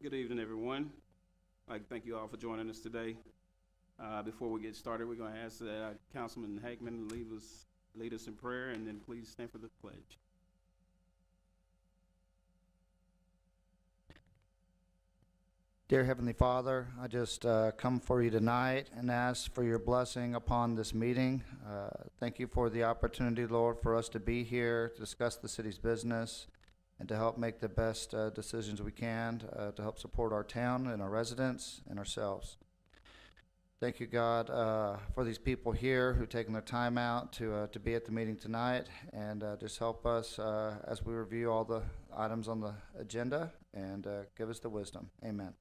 Good evening, everyone. I'd like to thank you all for joining us today. Before we get started, we're going to ask Councilman Hackman to lead us in prayer, and then please stand for the pledge. Dear Heavenly Father, I just come for you tonight and ask for your blessing upon this meeting. Thank you for the opportunity, Lord, for us to be here to discuss the city's business and to help make the best decisions we can to help support our town and our residents and ourselves. Thank you, God, for these people here who've taken their time out to be at the meeting tonight, and just help us as we review all the items on the agenda, and give us the wisdom. Amen.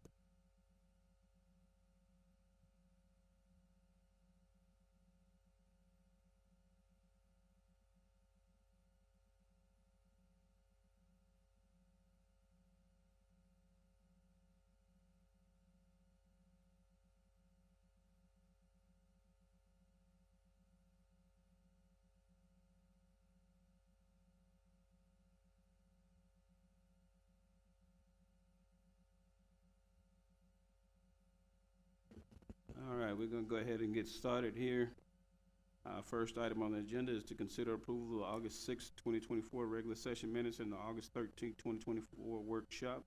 All right, we're going to go ahead and get started here. First item on the agenda is to consider approval of August 6, 2024 regular session minutes and the August 13, 2024 workshop.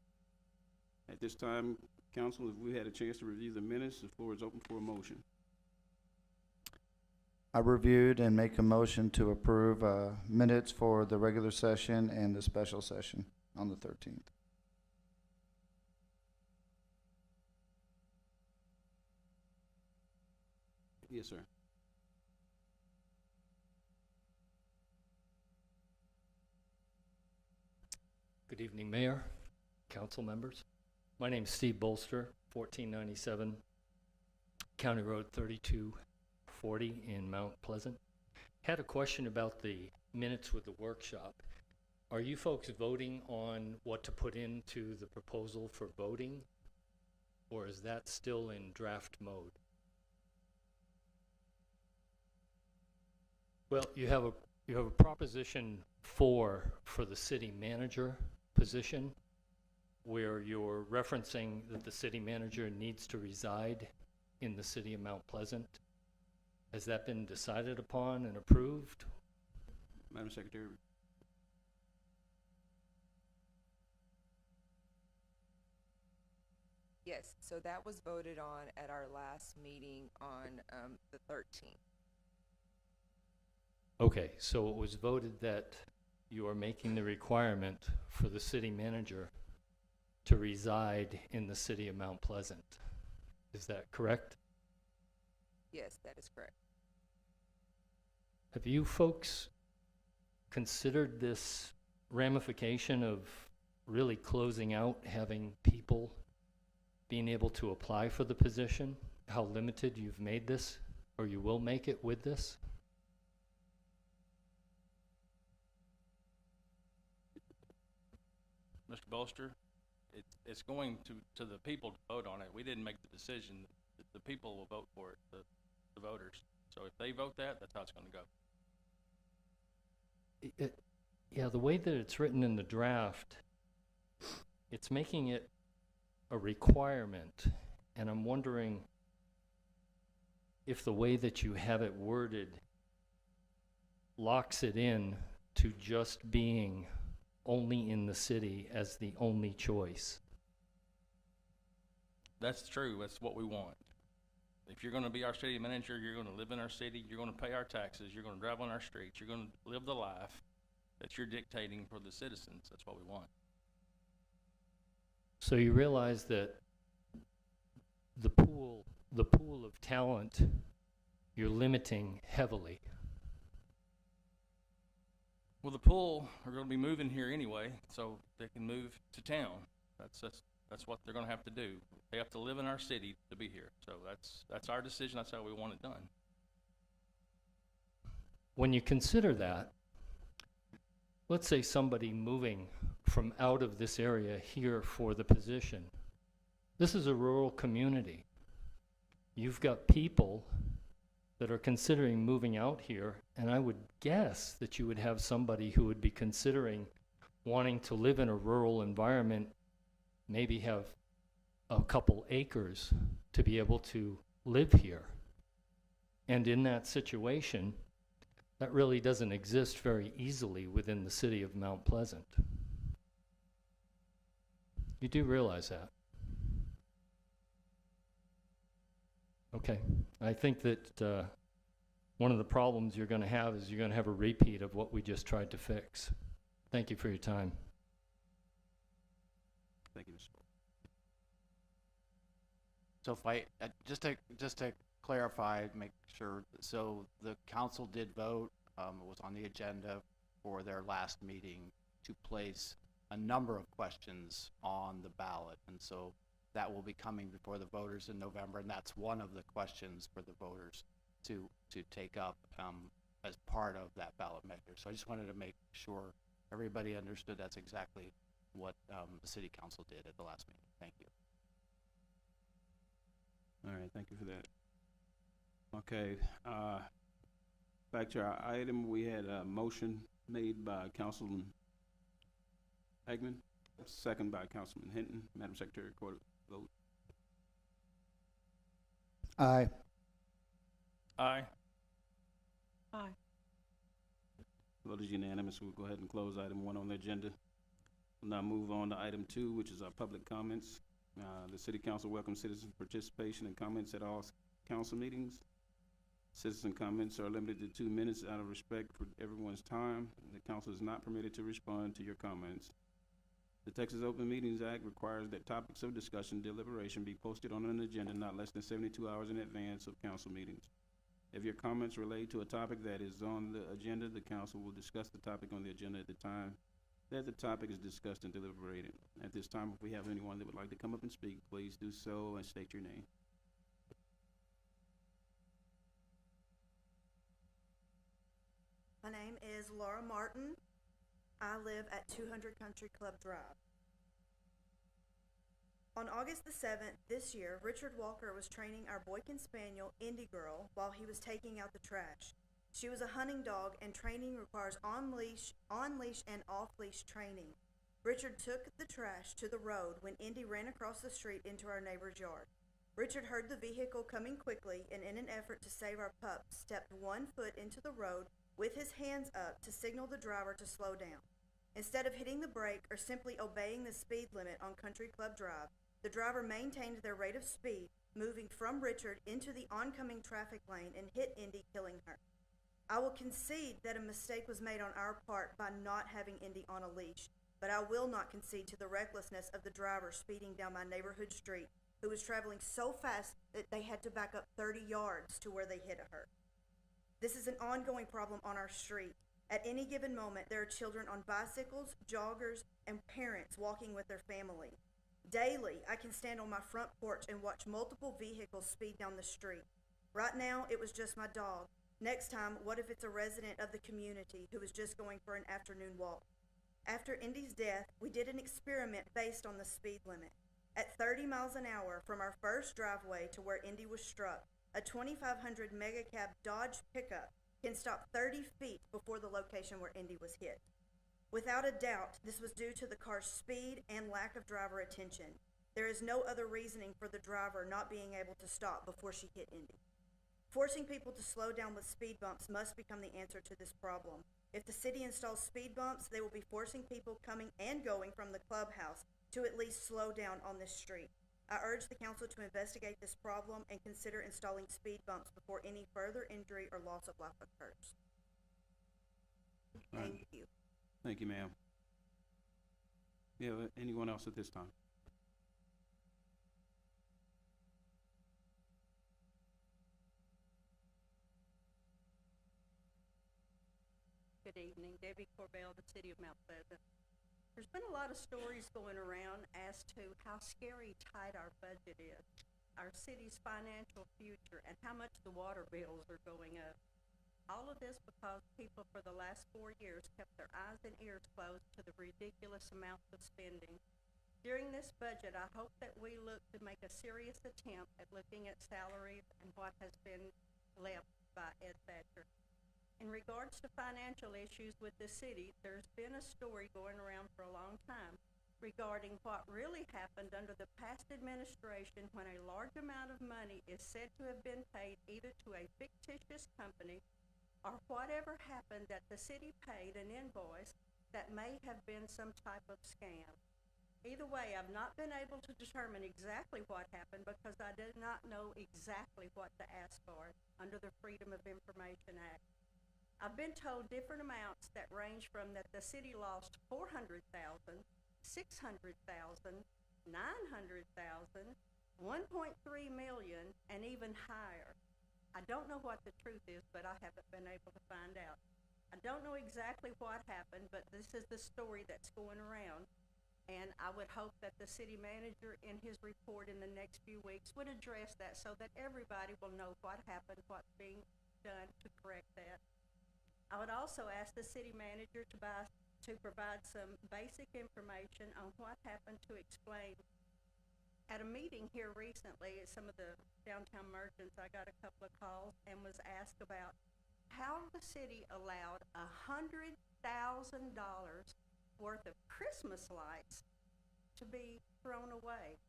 At this time, council, if we had a chance to review the minutes, the floor is open for a motion. I reviewed and make a motion to approve minutes for the regular session and the special session on the 13th. Yes, sir. Good evening, Mayor, council members. My name's Steve Bolster, 1497 County Road 3240 in Mount Pleasant. Had a question about the minutes with the workshop. Are you folks voting on what to put into the proposal for voting, or is that still in draft mode? Well, you have a proposition 4 for the city manager position, where you're referencing that the city manager needs to reside in the city of Mount Pleasant. Has that been decided upon and approved? Madam Secretary. Yes, so that was voted on at our last meeting on the 13th. Okay, so it was voted that you are making the requirement for the city manager to reside in the city of Mount Pleasant. Is that correct? Yes, that is correct. Have you folks considered this ramification of really closing out having people being able to apply for the position? How limited you've made this, or you will make it with this? Mr. Bolster, it's going to the people to vote on it. We didn't make the decision. The people will vote for it, the voters. So if they vote that, that's how it's going to go. Yeah, the way that it's written in the draft, it's making it a requirement, and I'm wondering if the way that you have it worded locks it in to just being only in the city as the only choice. That's true. That's what we want. If you're going to be our city manager, you're going to live in our city, you're going to pay our taxes, you're going to drive on our streets, you're going to live the life that you're dictating for the citizens. That's what we want. So you realize that the pool of talent you're limiting heavily. Well, the pool are going to be moving here anyway, so they can move to town. That's what they're going to have to do. They have to live in our city to be here. So that's our decision. That's how we want it done. When you consider that, let's say somebody moving from out of this area here for the position. This is a rural community. You've got people that are considering moving out here, and I would guess that you would have somebody who would be considering wanting to live in a rural environment, maybe have a couple acres to be able to live here. And in that situation, that really doesn't exist very easily within the city of Mount Pleasant. You do realize that? Okay. I think that one of the problems you're going to have is you're going to have a repeat of what we just tried to fix. Thank you for your time. Thank you, Mr. Paul. So if I, just to clarify, make sure, so the council did vote, it was on the agenda for their last meeting to place a number of questions on the ballot. And so that will be coming before the voters in November, and that's one of the questions for the voters to take up as part of that ballot measure. So I just wanted to make sure everybody understood that's exactly what the city council did at the last meeting. Thank you. All right, thank you for that. Okay, back to our item, we had a motion made by Councilman Eggman, second by Councilman Hinton. Madam Secretary, record a vote. Aye. Aye. Vote is unanimous. We'll go ahead and close item 1 on the agenda. We'll now move on to item 2, which is our public comments. The City Council welcomes citizen participation and comments at all council meetings. Citizen comments are limited to 2 minutes out of respect for everyone's time. The council is not permitted to respond to your comments. The Texas Open Meetings Act requires that topics of discussion deliberation be posted on an agenda not less than 72 hours in advance of council meetings. If your comments relate to a topic that is on the agenda, the council will discuss the topic on the agenda at the time that the topic is discussed and deliberated. At this time, if we have anyone that would like to come up and speak, please do so and state your name. My name is Laura Martin. I live at 200 Country Club Drive. On August the 7th this year, Richard Walker was training our Boykin Spaniel, Indy Girl, while he was taking out the trash. She was a hunting dog, and training requires on-leash and off-leash training. Richard took the trash to the road when Indy ran across the street into our neighbor's yard. Richard heard the vehicle coming quickly, and in an effort to save our pup, stepped 1 foot into the road with his hands up to signal the driver to slow down. Instead of hitting the brake or simply obeying the speed limit on Country Club Drive, the driver maintained their rate of speed, moving from Richard into the oncoming traffic lane and hit Indy, killing her. I will concede that a mistake was made on our part by not having Indy on a leash, but I will not concede to the recklessness of the driver speeding down my neighborhood street, who was traveling so fast that they had to back up 30 yards to where they hit her. This is an ongoing problem on our street. At any given moment, there are children on bicycles, joggers, and parents walking with their family. Daily, I can stand on my front porch and watch multiple vehicles speed down the street. Right now, it was just my dog. Next time, what if it's a resident of the community who was just going for an afternoon walk? After Indy's death, we did an experiment based on the speed limit. At 30 miles an hour from our first driveway to where Indy was struck, a 2500 Megacab Dodge pickup can stop 30 feet before the location where Indy was hit. Without a doubt, this was due to the car's speed and lack of driver attention. There is no other reasoning for the driver not being able to stop before she hit Indy. Forcing people to slow down with speed bumps must become the answer to this problem. If the city installs speed bumps, they will be forcing people coming and going from the clubhouse to at least slow down on this street. I urge the council to investigate this problem and consider installing speed bumps before any further injury or loss of life occurs. All right. Thank you. Thank you, ma'am. Yeah, anyone else at this time? Good evening, Debbie Corbell, the City of Mount Pleasant. There's been a lot of stories going around as to how scary tight our budget is, our city's financial future, and how much the water bills are going up. All of this because people for the last 4 years kept their eyes and ears closed to the ridiculous amounts of spending. During this budget, I hope that we look to make a serious attempt at looking at salaries and what has been left by Ed Thatcher. In regards to financial issues with the city, there's been a story going around for a long time regarding what really happened under the past administration when a large amount of money is said to have been paid either to a fictitious company or whatever happened that the city paid an invoice that may have been some type of scam. Either way, I've not been able to determine exactly what happened because I did not know exactly what to ask for under the Freedom of Information Act. I've been told different amounts that range from that the city lost 400,000, 600,000, 900,000, 1.3 million, and even higher. I don't know what the truth is, but I haven't been able to find out. I don't know exactly what happened, but this is the story that's going around. And I would hope that the city manager in his report in the next few weeks would address that so that everybody will know what happened, what's being done to correct that. I would also ask the city manager to provide some basic information on what happened to explain. At a meeting here recently, at some of the downtown merchants, I got a couple of calls and was asked about how the city allowed $100,000 worth of Christmas lights to be thrown away.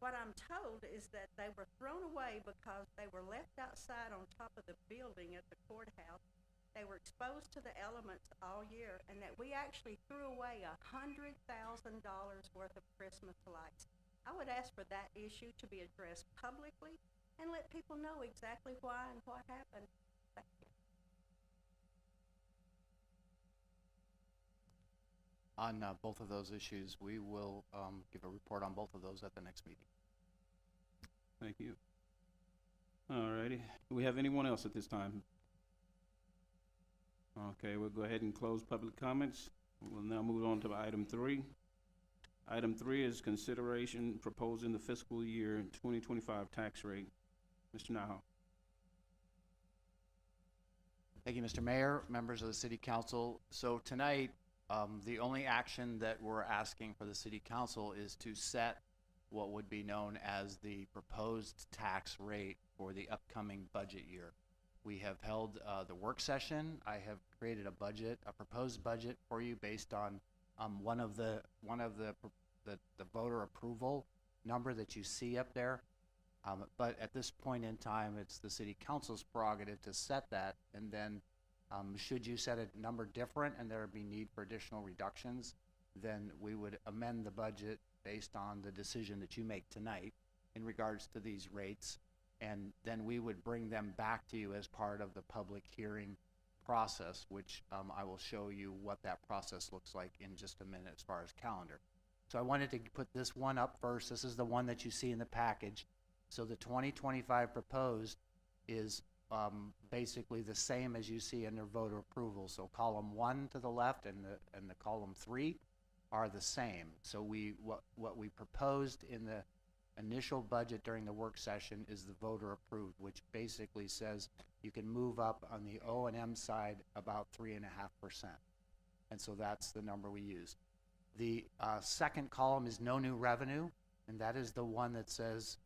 What I'm told is that they were thrown away because they were left outside on top of the building at the courthouse. They were exposed to the elements all year, and that we actually threw away $100,000 worth of Christmas lights. I would ask for that issue to be addressed publicly and let people know exactly why and what happened. Thank you. On both of those issues, we will give a report on both of those at the next meeting. Thank you. All righty. Do we have anyone else at this time? Okay, we'll go ahead and close public comments. We'll now move on to item 3. Item 3 is consideration proposing the fiscal year 2025 tax rate. Mr. Nahal. Thank you, Mr. Mayor, members of the City Council. So tonight, the only action that we're asking for the City Council is to set what would be known as the proposed tax rate for the upcoming budget year. We have held the work session. I have created a proposed budget for you based on one of the voter approval number that you see up there. But at this point in time, it's the City Council's prerogative to set that, and then should you set a number different and there be need for additional reductions, then we would amend the budget based on the decision that you make tonight in regards to these rates, and then we would bring them back to you as part of the public hearing process, which I will show you what that process looks like in just a minute as far as calendar. So I wanted to put this one up first. This is the one that you see in the package. So the 2025 proposed is basically the same as you see under voter approval. So column 1 to the left and the column 3 are the same. So what we proposed in the initial budget during the work session is the voter approved, which basically says you can move up on the O&M side about 3.5%. And so that's the number we used. The second column is no new revenue, and that is the one that says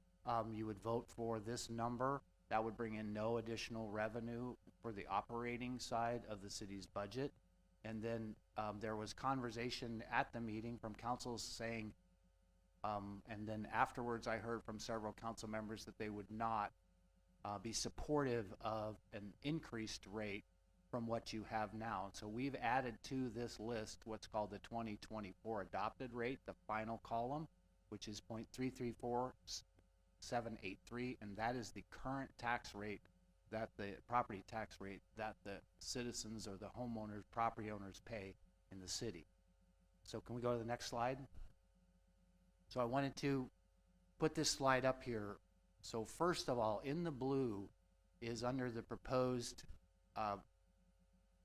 you would vote for this number. That would bring in no additional revenue for the operating side of the city's budget. And then there was conversation at the meeting from councils saying, and then afterwards I heard from several council members that they would not be supportive of an increased rate from what you have now. So we've added to this list what's called the 2024 adopted rate, the final column, which is 0.334783, and that is the current tax rate, that the property tax rate that the citizens or the homeowners, property owners pay in the city. So can we go to the next slide? So I wanted to put this slide up here. So first of all, in the blue is under the proposed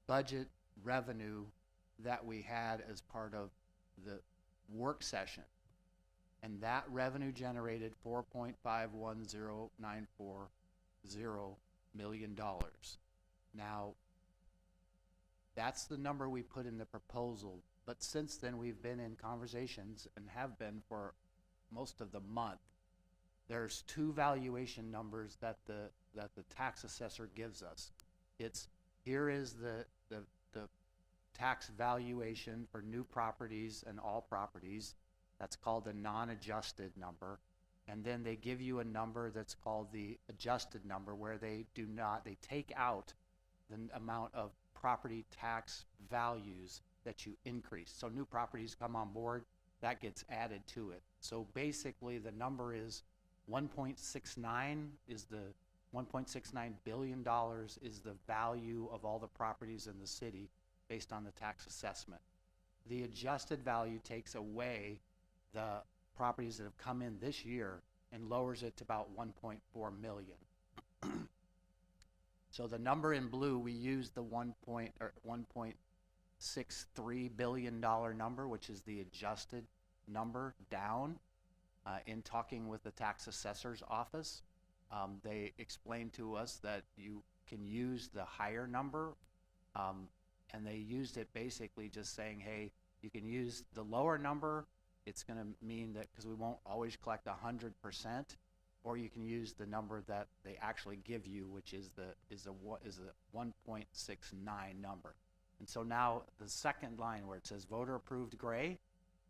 budget revenue that we had as part of the work session. And that revenue generated $4.510940 million. Now, that's the number we put in the proposal. But since then, we've been in conversations and have been for most of the month. There's two valuation numbers that the tax assessor gives us. It's here is the tax valuation for new properties and all properties. That's called the non-adjusted number. And then they give you a number that's called the adjusted number, where they take out the amount of property tax values that you increase. So new properties come on board, that gets added to it. So basically the number is 1.69 is the $1.69 billion is the value of all the properties in the city based on the tax assessment. The adjusted value takes away the properties that have come in this year and lowers it to about 1.4 million. So the number in blue, we use the $1.63 billion number, which is the adjusted number down. In talking with the tax assessor's office, they explained to us that you can use the higher number, and they used it basically just saying, hey, you can use the lower number. It's going to mean that because we won't always collect 100%, or you can use the number that they actually give you, which is a 1.69 number. And so now the second line where it says voter approved gray,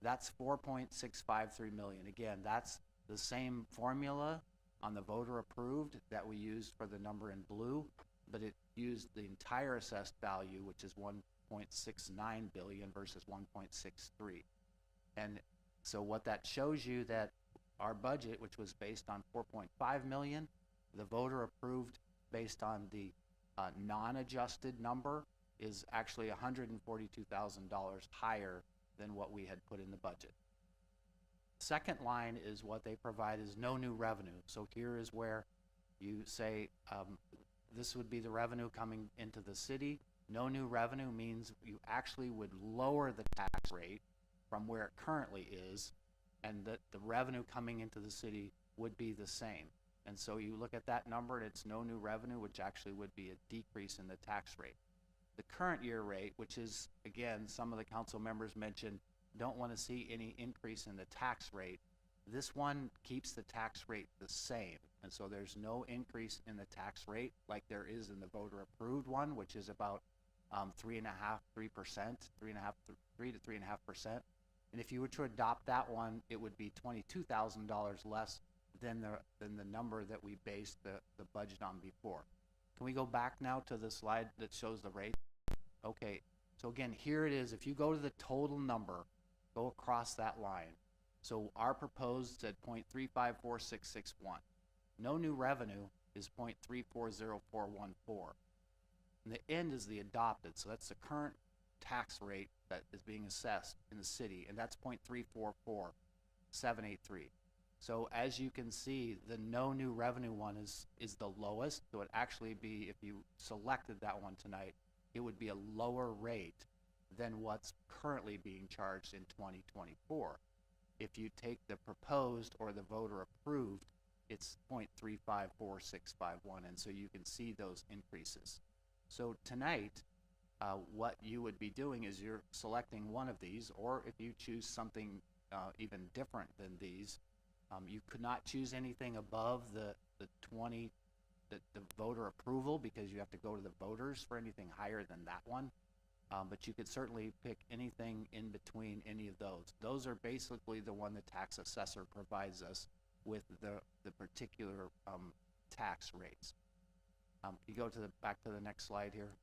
that's 4.653 million. Again, that's the same formula on the voter approved that we used for the number in blue, but it used the entire assessed value, which is 1.69 billion versus 1.63. And so what that shows you, that our budget, which was based on 4.5 million, the voter approved based on the non-adjusted number is actually $142,000 higher than what we had put in the budget. Second line is what they provide is no new revenue. So here is where you say this would be the revenue coming into the city. No new revenue means you actually would lower the tax rate from where it currently is, and that the revenue coming into the city would be the same. And so you look at that number and it's no new revenue, which actually would be a decrease in the tax rate. The current year rate, which is, again, some of the council members mentioned don't want to see any increase in the tax rate. This one keeps the tax rate the same. And so there's no increase in the tax rate like there is in the voter approved one, which is about 3% to 3.5%. And if you were to adopt that one, it would be $22,000 less than the number that we based the budget on before. Can we go back now to the slide that shows the rate? Okay, so again, here it is. If you go to the total number, go across that line. So our proposed at 0.354661. No new revenue is 0.340414. And the end is the adopted, so that's the current tax rate that is being assessed in the city, and that's 0.344783. So as you can see, the no new revenue one is the lowest. So it'd actually be, if you selected that one tonight, it would be a lower rate than what's currently being charged in 2024. If you take the proposed or the voter approved, it's 0.354651, and so you can see those increases. So tonight, what you would be doing is you're selecting one of these, or if you choose something even different than these, you could not choose anything above the voter approval, because you have to go to the voters for anything higher than that one. But you could certainly pick anything in between any of those. Those are basically the one the tax assessor provides us with the particular tax rates. You go to back to the next slide here.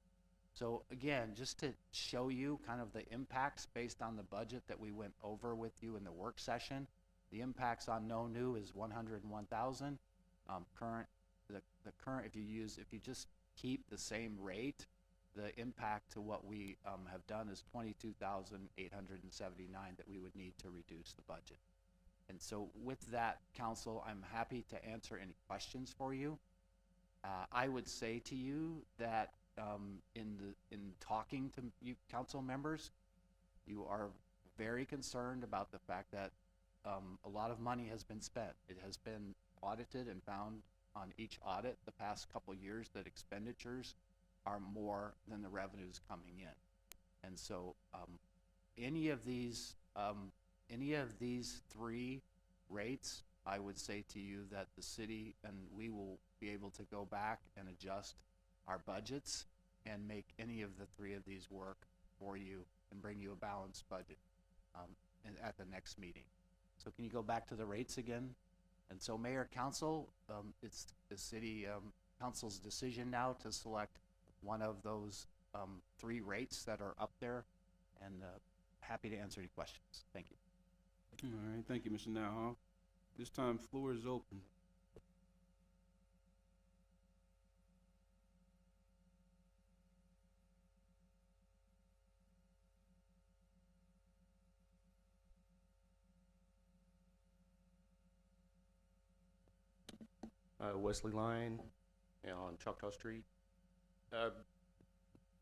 So again, just to show you kind of the impacts based on the budget that we went over with you in the work session. The impacts on no new is 101,000. The current, if you just keep the same rate, the impact to what we have done is 22,879 that we would need to reduce the budget. And so with that, council, I'm happy to answer any questions for you. I would say to you that in talking to you council members, you are very concerned about the fact that a lot of money has been spent. It has been audited and found on each audit the past couple years that expenditures are more than the revenues coming in. And so any of these three rates, I would say to you that the city and we will be able to go back and adjust our budgets and make any of the three of these work for you and bring you a balanced budget at the next meeting. So can you go back to the rates again? And so Mayor, Council, it's the City Council's decision now to select one of those 3 rates that are up there, and happy to answer any questions. Thank you. All right, thank you, Mr. Nowhoff. This time, floor is open. Wesley Line on Choctaw Street. I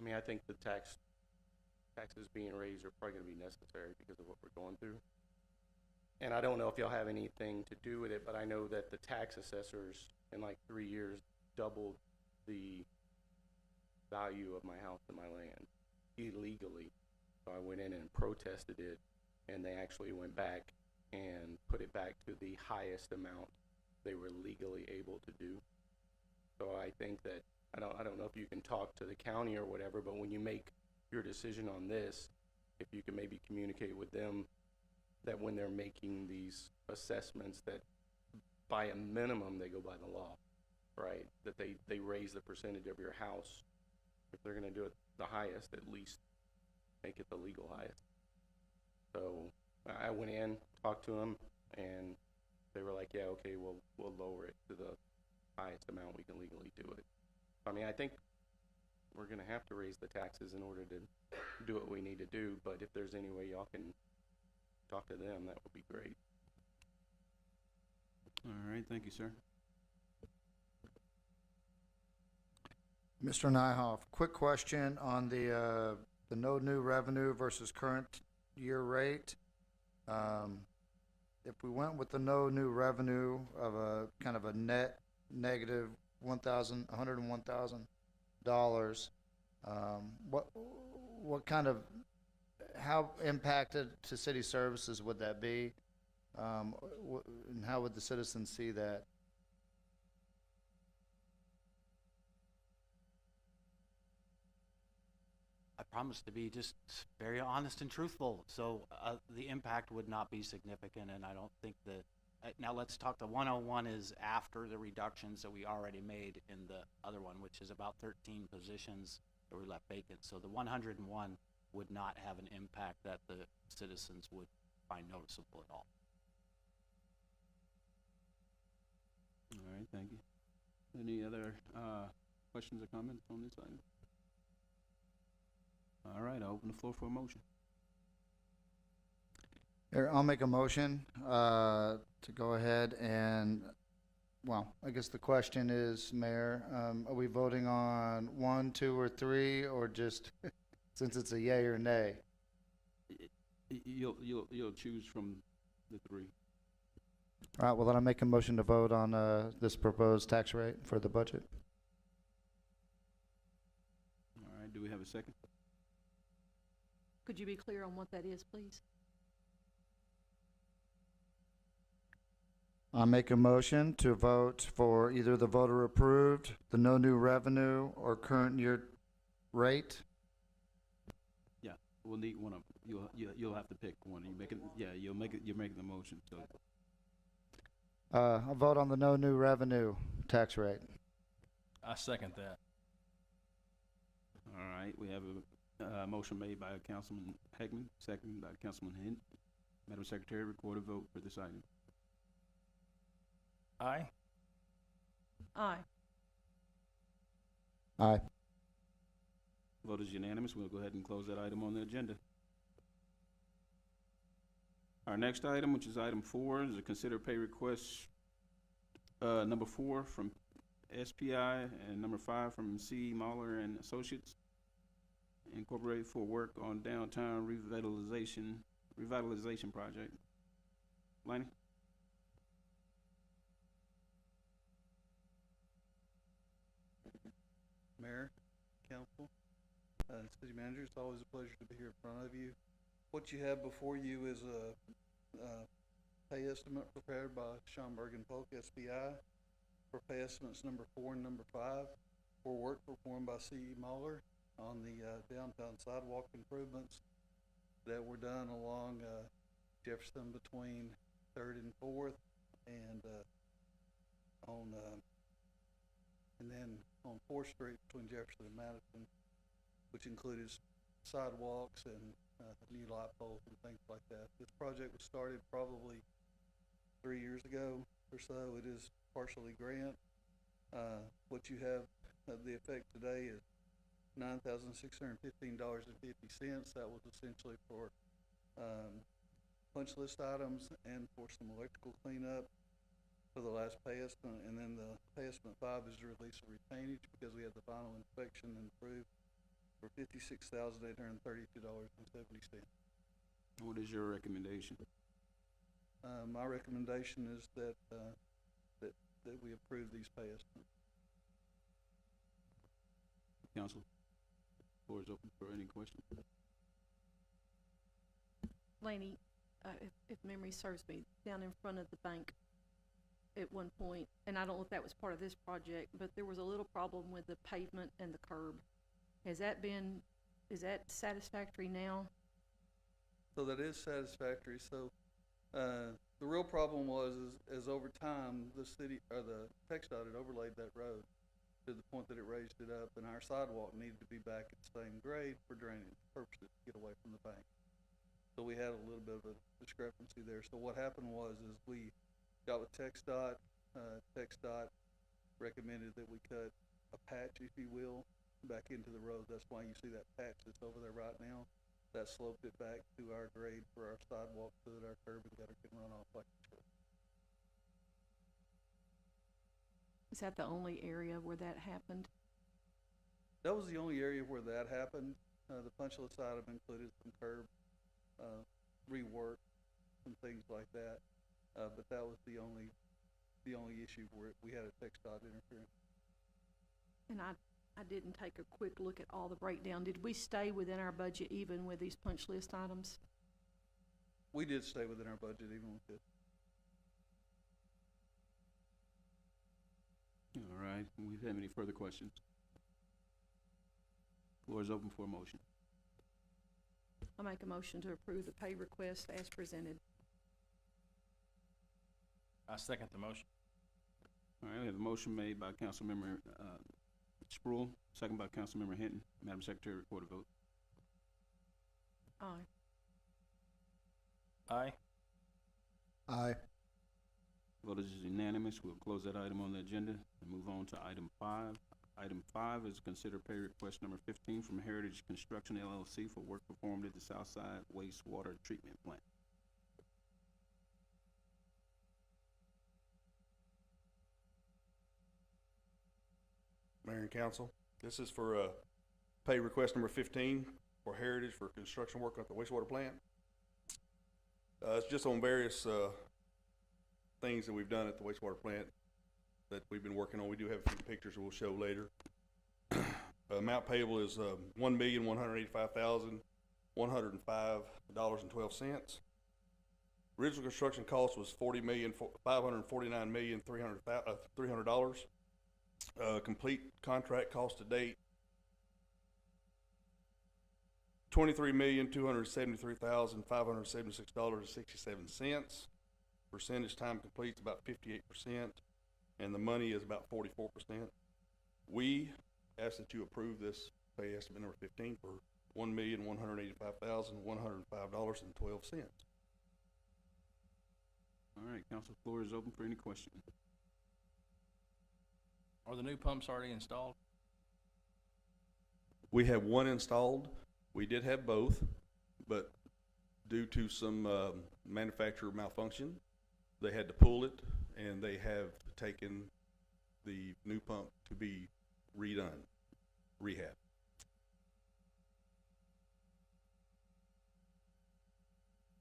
mean, I think the taxes being raised are probably gonna be necessary because of what we're going through. And I don't know if y'all have anything to do with it, but I know that the tax assessors in like 3 years doubled the value of my house and my land illegally. So I went in and protested it, and they actually went back and put it back to the highest amount they were legally able to do. So I think that, I don't know if you can talk to the county or whatever, but when you make your decision on this, if you can maybe communicate with them that when they're making these assessments, that by a minimum, they go by the law, right? That they raise the percentage of your house. If they're gonna do it the highest, at least make it the legal highest. So I went in, talked to them, and they were like, yeah, okay, we'll lower it to the highest amount we can legally do it. I mean, I think we're gonna have to raise the taxes in order to do what we need to do, but if there's any way y'all can talk to them, that would be great. All right, thank you, sir. Mr. Nyhoff, quick question on the no new revenue versus current year rate. If we went with the no new revenue of a kind of a net negative $101,000, what kind of, how impacted to city services would that be? And how would the citizens see that? I promise to be just very honest and truthful. So the impact would not be significant, and I don't think that. Now let's talk. The 101 is after the reductions that we already made in the other one, which is about 13 positions that were left vacant. So the 101 would not have an impact that the citizens would find noticeable at all. All right, thank you. Any other questions or comments on this item? All right, I'll open the floor for a motion. Here, I'll make a motion to go ahead and, well, I guess the question is, Mayor, are we voting on 1, 2, or 3, or just since it's a yay or nay? You'll choose from the 3. All right, well, then I make a motion to vote on this proposed tax rate for the budget. All right, do we have a second? Could you be clear on what that is, please? I make a motion to vote for either the voter approved, the no new revenue, or current year rate. Yeah, we'll need one of them. You'll have to pick one. You make it. Yeah, you're making the motion. So I'll vote on the no new revenue tax rate. I second that. all right, we have a motion made by Councilman Heckman, second by Councilman Hint. Madam Secretary, record a vote for this item. Aye. Aye. Aye. Vote is unanimous. We'll go ahead and close that item on the agenda. Our next item, which is item 4, is a consider pay request number 4 from SPI and number 5 from C. Mahler and Associates Incorporated for work on downtown revitalization project. Laney? Mayor, Council, City Manager, it's always a pleasure to be here in front of you. What you have before you is a pay estimate prepared by Schomburg and Polk SBI for pay estimates number 4 and number 5 for work performed by C.E. Mahler on the, downtown sidewalk improvements that were done along, Jefferson between Third and Fourth, and, and then on Fourth Street between Jefferson and Madison, which included sidewalks and, new light poles and things like that. This project was started probably 3 years ago or so. It is partially grant. What you have, the effect today is $9,615.50. That was essentially for, punch list items and for some electrical cleanup for the last pay estimate. And then the pay estimate 5 is the release of retainage because we had the final inspection and approved for $56,832.70. What is your recommendation? My recommendation is that we approve these pay estimates. Council, floor is open for any questions. Laney, if memory serves me, down in front of the bank at one point, and I don't know if that was part of this project, but there was a little problem with the pavement and the curb. Is that satisfactory now? So that is satisfactory. So, the real problem was is over time, the city, or the TxDOT had overlaid that road to the point that it raised it up, and our sidewalk needed to be back at the same grade for drainage purposes to get away from the bank. So we had a little bit of a discrepancy there. So what happened was is we got with TxDOT. TxDOT recommended that we cut a patch, if you will, back into the road. That's why you see that patch that's over there right now. That sloped it back to our grade for our sidewalk so that our curb and gutter can run off like it should. Is that the only area where that happened? That was the only area where that happened. The punch list item included some curb, rework, some things like that. But that was the only issue where we had a TxDOT interference. And I didn't take a quick look at all the breakdown. Did we stay within our budget even with these punch list items? We did stay within our budget even with this. All right, we have any further questions? Floor is open for a motion. I make a motion to approve the pay request as presented. I second the motion. All right, we have a motion made by Councilmember Sproul, second by Councilmember Hinton. Madam Secretary, record a vote. Aye. Aye. Aye. Vote is unanimous. We'll close that item on the agenda and move on to item 5. Item 5 is consider pay request number 15 from Heritage Construction LLC for work performed at the Southside Wastewater Treatment Plant. Mayor and Council, this is for, pay request number 15 for Heritage for construction work at the wastewater plant. It's just on various, things that we've done at the wastewater plant that we've been working on. We do have a few pictures we'll show later. Amount payable is, $1,185,105.12. Original construction cost was $40,549,300. Complete contract cost to date, $23,273,576.67. Percentage time complete is about 58%, and the money is about 44%. We ask that you approve this pay estimate number 15 for $1,185,105.12. All right, council, floor is open for any questions. Are the new pumps already installed? We have one installed. We did have both, but due to some manufacturer malfunction, they had to pull it, and they have taken the new pump to be redone, rehab.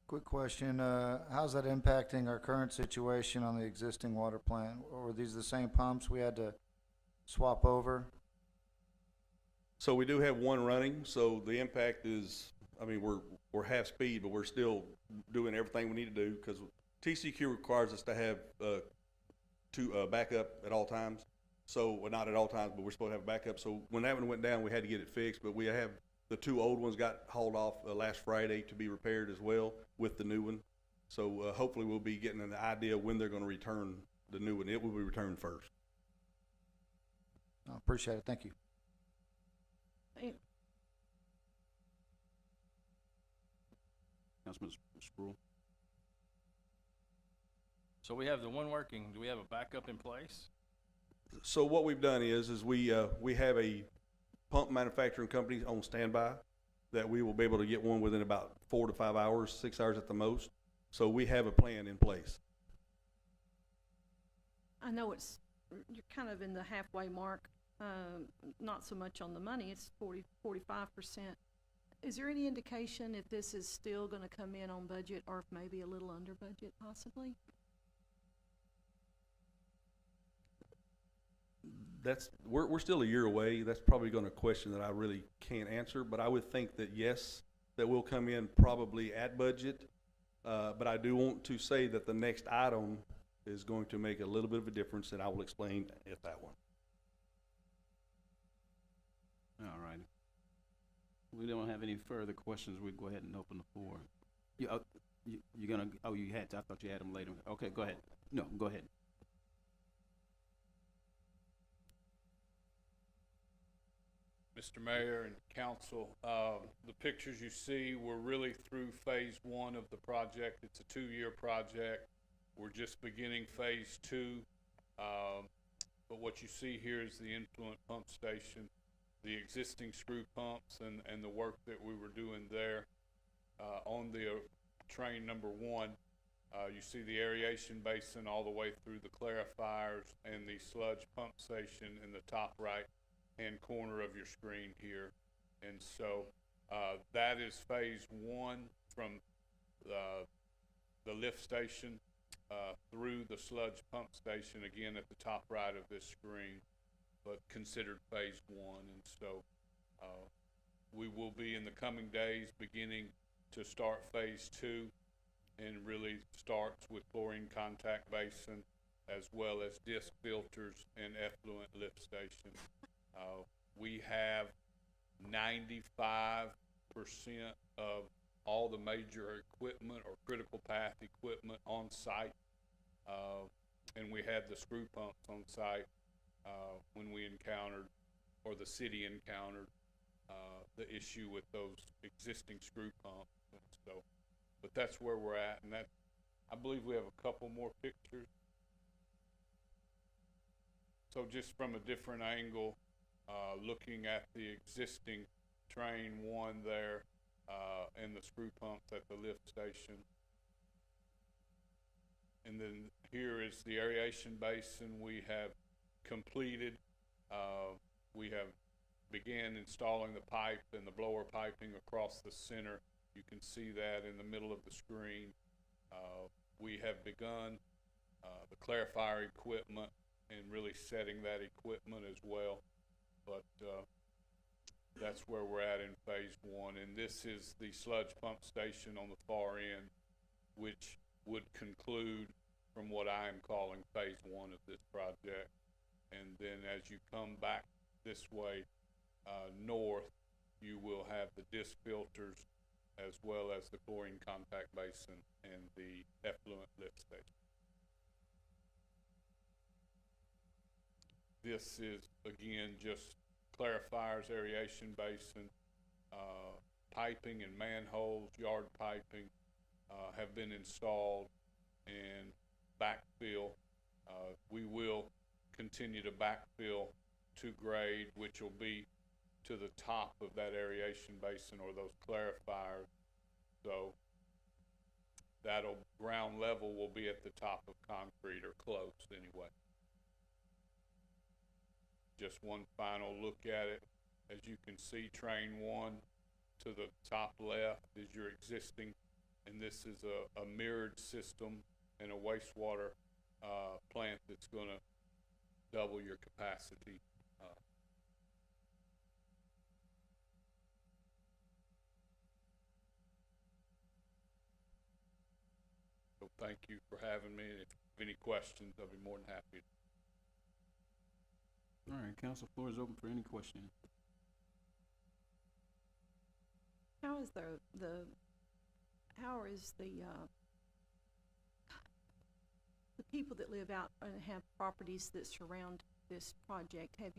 Quick question, how's that impacting our current situation on the existing water plant? Or were these the same pumps we had to swap over? So we do have one running, so the impact is, I mean, we're half speed, but we're still doing everything we need to do, because TCQ requires us to have two backup at all times. So, well, not at all times, but we're supposed to have a backup. So when that one went down, we had to get it fixed, but we have, the two old ones got hauled off last Friday to be repaired as well with the new one. So, hopefully we'll be getting an idea when they're gonna return the new one. It will be returned first. I appreciate it. Thank you. Councilman Sproul? So we have the one working, do we have a backup in place? So what we've done is we have a pump manufacturing company on standby that we will be able to get one within about 4 to 5 hours, 6 hours at the most. So we have a plan in place. I know you're kind of in the halfway mark, not so much on the money, it's 45%. Is there any indication if this is still gonna come in on budget or if maybe a little under budget possibly? We're still a year away. That's probably gonna question that I really can't answer, but I would think that yes, that will come in probably at budget. But I do want to say that the next item is going to make a little bit of a difference, and I will explain at that one. All right. We don't have any further questions. We go ahead and open the floor. You're gonna, oh, you had, I thought you had them later. Okay, go ahead. No, go ahead. Mr. Mayor and council, the pictures you see, we're really through phase 1 of the project. It's a 2-year project. We're just beginning phase 2. But what you see here is the influent pump station, the existing screw pumps and the work that we were doing there. On the train number 1, you see the aeration basin all the way through the clarifiers and the sludge pump station in the top right hand corner of your screen here. And so that is phase 1 from the lift station through the sludge pump station, again at the top right of this screen, but considered phase 1. And so we will be in the coming days beginning to start phase 2, and really starts with chlorine contact basin as well as disc filters and effluent lift station. We have 95% of all the major equipment or critical path equipment on site, and we had the screw pumps on site when we encountered, or the city encountered, the issue with those existing screw pumps. And so, but that's where we're at, and that, I believe we have a couple more pictures. So just from a different angle, looking at the existing train 1 there, and the screw pumps at the lift station. And then here is the aeration basin we have completed. We have began installing the pipe and the blower piping across the center. You can see that in the middle of the screen. We have begun the clarifier equipment and really setting that equipment as well. But that's where we're at in phase 1. And this is the sludge pump station on the far end, which would conclude from what I am calling phase 1 of this project. And then as you come back this way north, you will have the disc filters as well as the chlorine contact basin and the effluent lift station. This is, again, just clarifiers, aeration basin, piping and manholes, yard piping have been installed, and backfill. We will continue to backfill to grade, which will be to the top of that aeration basin or those clarifiers. So that'll, ground level will be at the top of concrete or close anyway. Just one final look at it. As you can see, train 1 to the top left is your existing, and this is a mirrored system and a wastewater plant that's going to double your capacity. So thank you for having me, and if you have any questions, I'll be more than happy to. All right, council, floor is open for any questions. How is how is the people that live out and have properties that surround this project, has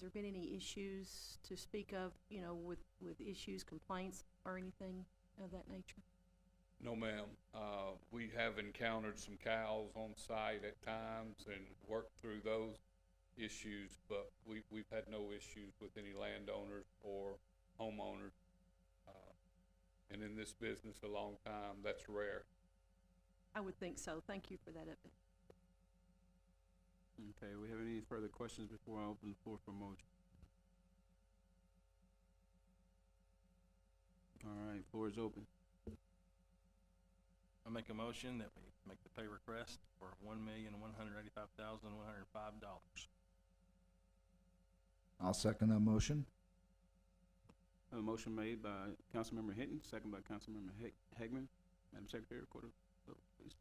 there been any issues to speak of, with issues, complaints, or anything of that nature? No, ma'am. We have encountered some cows on site at times and worked through those issues, but we've had no issues with any landowners or homeowners. And in this business a long time, that's rare. I would think so. Thank you for that update. Okay, we have any further questions before I open the floor for motion? All right, floor is open. I make a motion that we make the pay request for $1,185,105. I'll second that motion. A motion made by Councilmember Hinton, second by Councilmember Hegman. Madam Secretary, record a vote, please.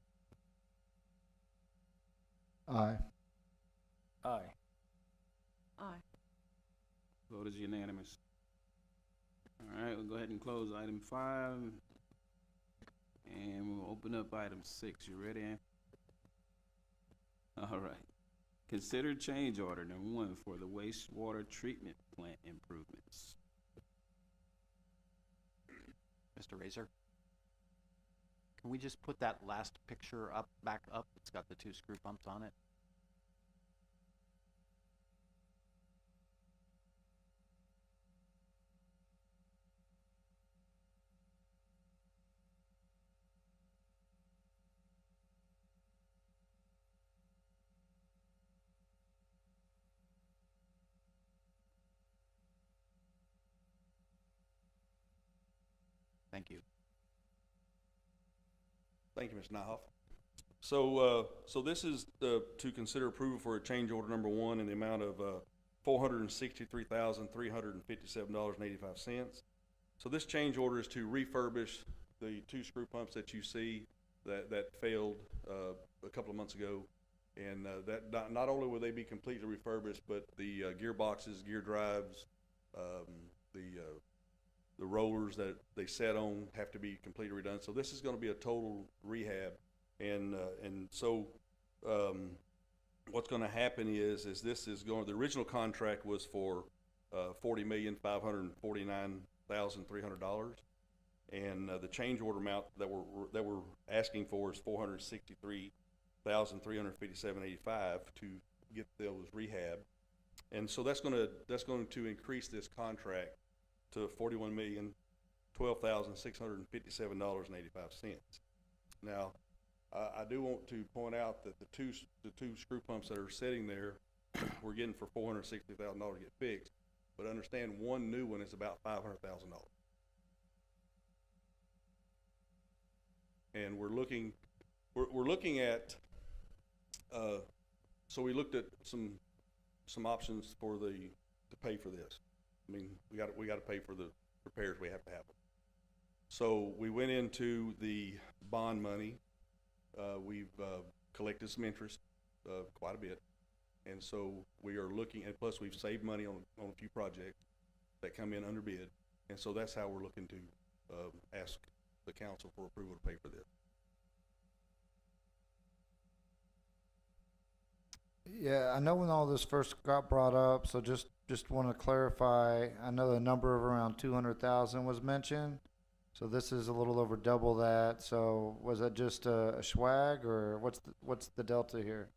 Aye. Aye. Aye. Vote is unanimous. All right, we'll go ahead and close item 5. And we'll open up item 6. You ready, Ann? All right. Consider change order number 1 for the wastewater treatment plant improvements. Mr. Razor, can we just put that last picture back up? It's got the 2 screw pumps on it. Thank you. Thank you, Mr. Nyhoff. So this is to consider approval for a change order number 1 in the amount of $463,357.85. So this change order is to refurbish the 2 screw pumps that you see that failed a couple of months ago, and that not only will they be completely refurbished, but the gearboxes, gear drives, the rollers that they sat on have to be completely redone. So this is going to be a total rehab, and so what's going to happen is this is going. The original contract was for $40,549,300, and the change order amount that we're asking for is $463,357.85 to get those rehab, and so that's going to increase this contract to $41,012,657.85. Now, I do want to point out that the two screw pumps that are sitting there, we're getting for $460,000 to get fixed, but understand one new one is about $500,000. And we're looking at so we looked at some options to pay for this. I mean, we got to pay for the repairs we have to happen. So we went into the bond money. We've collected some interest, quite a bit, and so we are looking. And plus, we've saved money on a few projects that come in under bid, and so that's how we're looking to ask the council for approval to pay for this. Yeah, I know when all this first got brought up, so just want to clarify, I know the number of around 200,000 was mentioned, so this is a little over double that. So was that just a swag, or what's the delta here?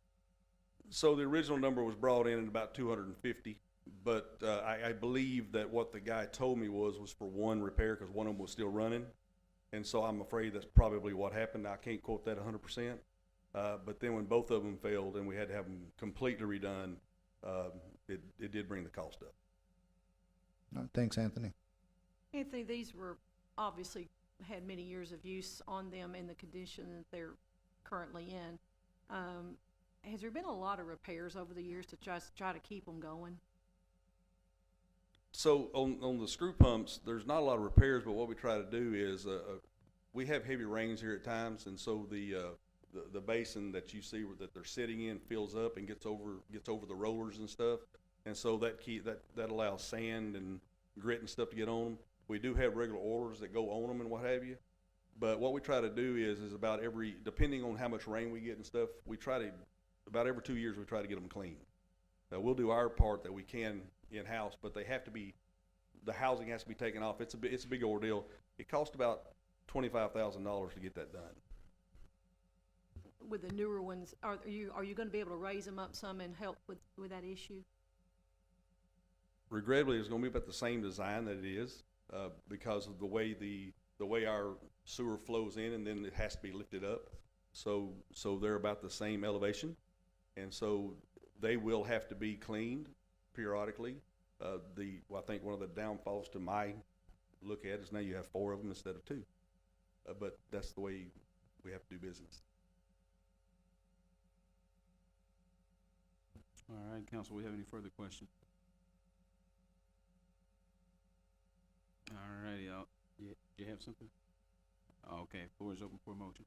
So the original number was brought in at about 250, but I believe that what the guy told me was for one repair, because one of them was still running, and so I'm afraid that's probably what happened. I can't quote that 100%. But then when both of them failed and we had to have them completely redone, it did bring the cost up. Thanks, Anthony. Anthony, these were obviously had many years of use on them in the condition that they're currently in. Has there been a lot of repairs over the years to try to keep them going? So on the screw pumps, there's not a lot of repairs, but what we try to do is we have heavy rains here at times, and so the the basin that you see that they're sitting in fills up and gets over the rollers and stuff. And so that allows sand and grit and stuff to get on them. We do have regular oilers that go on them and what have you. But what we try to do is about depending on how much rain we get and stuff, about every 2 years we try to get them clean. We'll do our part that we can in-house, but the housing has to be taken off. It's a big ordeal. It costs about $25,000 to get that done. With the newer ones, are you gonna be able to raise them up some and help with that issue? Regrettably, it's gonna be about the same design that it is, because of the way our sewer flows in, and then it has to be lifted up. So they're about the same elevation, and so they will have to be cleaned periodically. I think one of the downfalls to my look at is now you have 4 of them instead of 2. But that's the way we have to do business. All right, council, we have any further questions? All righty, you have something? Okay, floor is open for a motion.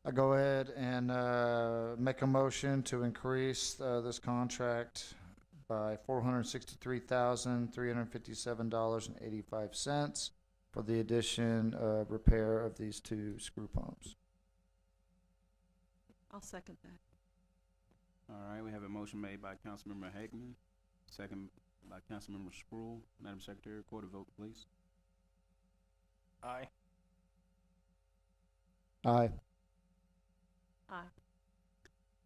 I go ahead and make a motion to increase this contract by $463,357.85 for the addition of repair of these 2 screw pumps. I'll second that. All right, we have a motion made by Councilmember Hageman, second by Councilmember Sproul. Madam Secretary, record a vote, please. Aye. Aye. Aye.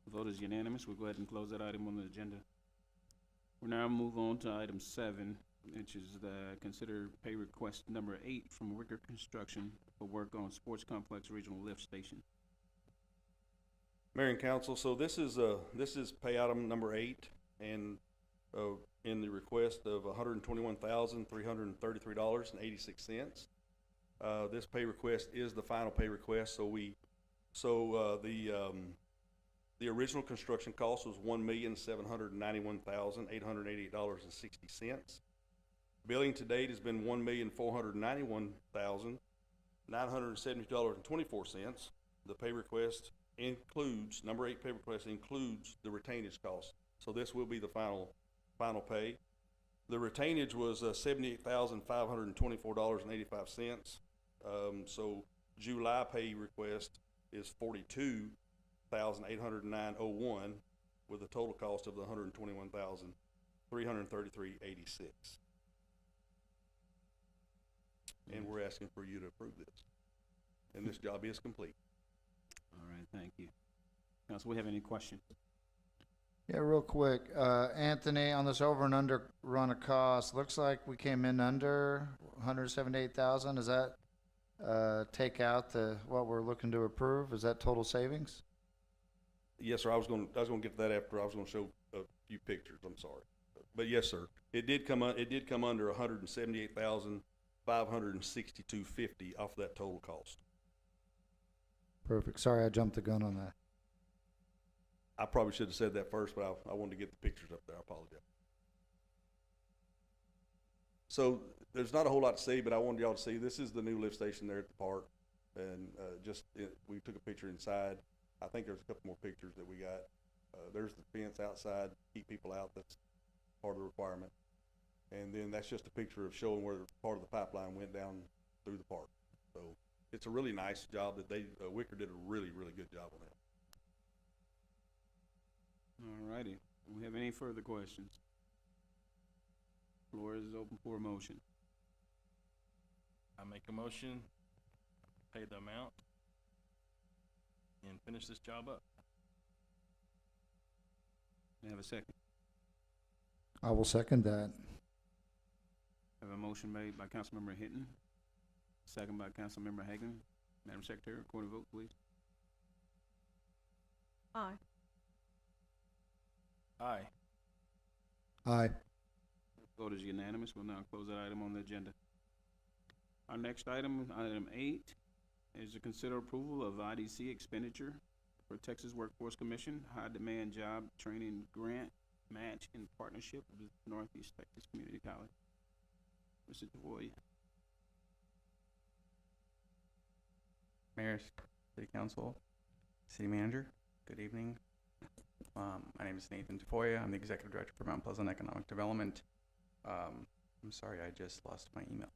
The vote is unanimous. We'll go ahead and close that item on the agenda. We'll now move on to item 7, which is the consider pay request number 8 from Wicker Construction for work on Sports Complex Regional Lift Station. Mayor and council, so this is pay item number 8, and in the request of $121,333.86. This pay request is the final pay request. The original construction cost was $1,791,888.60. Billing to date has been $1,491,970.24. The pay request includes, number 8 pay request includes the retainage cost. So this will be the final pay. The retainage was $78,524.85. So July pay request is $42,809.01 with a total cost of the $121,333.86. And we're asking for you to approve this. And this job is complete. All right, thank you. Council, we have any questions? Yeah, real quick, Anthony, on this over and under run of cost, looks like we came in under 178,000. Does that take out what we're looking to approve? Is that total savings? Yes, sir. I was going to get to that after I was going to show a few pictures. I'm sorry, but yes, sir. It did come under 178,562.50 off that total cost. Perfect. Sorry, I jumped the gun on that. I probably should have said that first, but I wanted to get the pictures up there. I apologize. So there's not a whole lot to see, but I wanted y'all to see this is the new lift station there at the park, and we took a picture inside. I think there's a couple more pictures that we got. There's the fence outside, keep people out. That's part of the requirement. And then that's just a picture of showing where part of the pipeline went down through the park. So it's a really nice job that Wicker did a really, really good job on that. All righty. Do we have any further questions? Floor is open for a motion. I make a motion, pay the amount, and finish this job up. May I have a second? I will second that. Have a motion made by Councilmember Hinton, second by Councilmember Hagan. Madam Secretary, record a vote, please. Aye. Aye. Aye. Vote is unanimous. We'll now close that item on the agenda. Our next item, item 8, is to consider approval of IDC expenditure for Texas Workforce Commission High Demand Job Training Grant Match in partnership with Northeast Texas Community College. Mr. DeVoy. Mayor, City Council, City Manager, good evening. My name is Nathan Tafoya. I'm the Executive Director for Mount Pleasant Economic Development. I'm sorry, I just lost my email,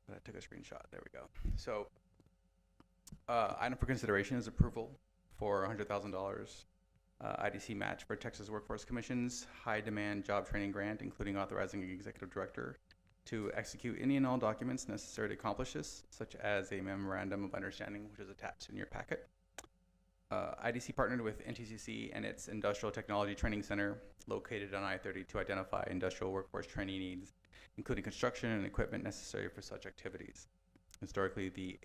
but I took a screenshot. There we go. So, item for consideration is approval for $100,000 IDC match for Texas Workforce Commission's High Demand Job Training Grant, including authorizing the Executive Director to execute any and all documents necessary to accomplish this, such as a memorandum of understanding, which is attached in your packet. IDC partnered with NTCC and its Industrial Technology Training Center located on I-30 to identify industrial workforce training needs, including construction and equipment necessary for such activities. Historically, the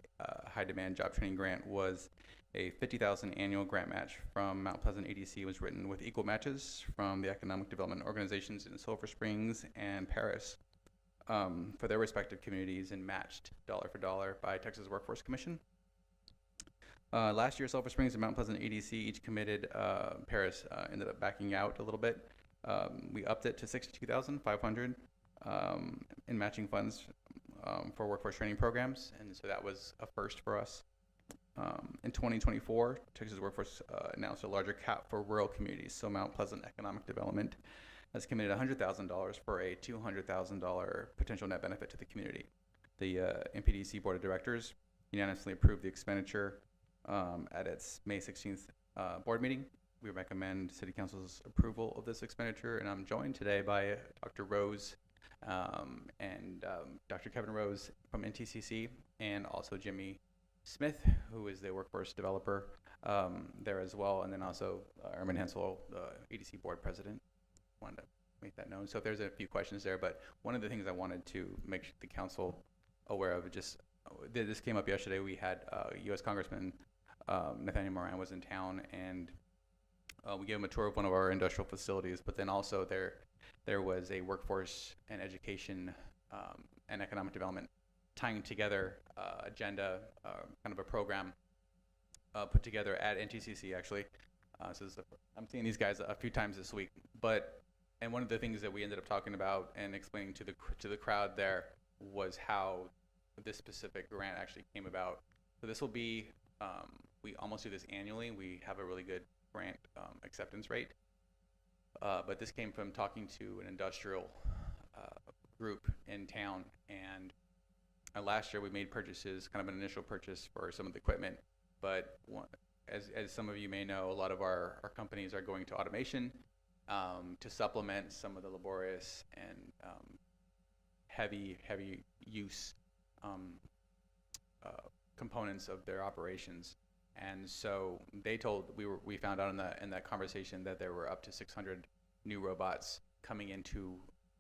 High Demand Job Training Grant was a $50,000 annual grant match from Mount Pleasant EDC. Was written with equal matches from the economic development organizations in Sulphur Springs and Paris for their respective communities, and matched dollar for dollar by Texas Workforce Commission. Last year, Sulphur Springs and Mount Pleasant EDC each committed. Paris ended up backing out a little bit. We upped it to $62,500 in matching funds for workforce training programs, and so that was a first for us. In 2024, Texas Workforce announced a larger cap for rural communities, so Mount Pleasant Economic Development has committed $100,000 for a $200,000 potential net benefit to the community. The MPDC Board of Directors unanimously approved the expenditure at its May 16th board meeting. We recommend City Council's approval of this expenditure, and I'm joined today by Dr. Rose and Dr. Kevin Rose from NTCC, and also Jimmy Smith, who is the workforce developer there as well, and then also Ermin Hensel, the EDC board president. Wanted to make that known. So if there's a few questions there, but one of the things I wanted to make the council aware of, just this came up yesterday. We had U.S. Congressman Nathaniel Moran was in town, and we gave him a tour of one of our industrial facilities, but then also there was a workforce and education and economic development tying together agenda, kind of a program put together at NTCC actually. So I'm seeing these guys a few times this week, and one of the things that we ended up talking about and explaining to the crowd there was how this specific grant actually came about. So this will be, we almost do this annually. We have a really good grant acceptance rate. But this came from talking to an industrial group in town, and last year we made purchases, kind of an initial purchase for some of the equipment. But as some of you may know, a lot of our companies are going to automation to supplement some of the laborious and heavy use components of their operations. And so we found out in that conversation that there were up to 600 new robots coming into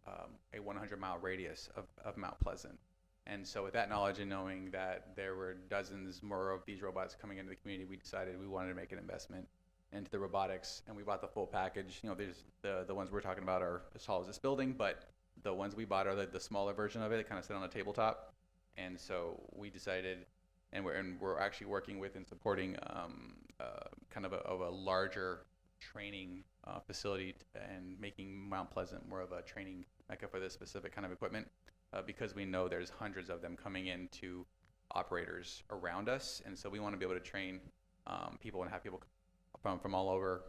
a 100-mile radius of Mount Pleasant. And so with that knowledge and knowing that there were dozens more of these robots coming into the community, we decided we wanted to make an investment into the robotics, and we bought the full package. You know, there's the ones we're talking about are as tall as this building, but the ones we bought are the smaller version of it. They kind of sit on a tabletop. And so we decided, and we're actually working with and supporting kind of a larger training facility and making Mount Pleasant more of a training mecca for this specific kind of equipment, because we know there's hundreds of them coming into operators around us. And so we want to be able to train people and have people from all over,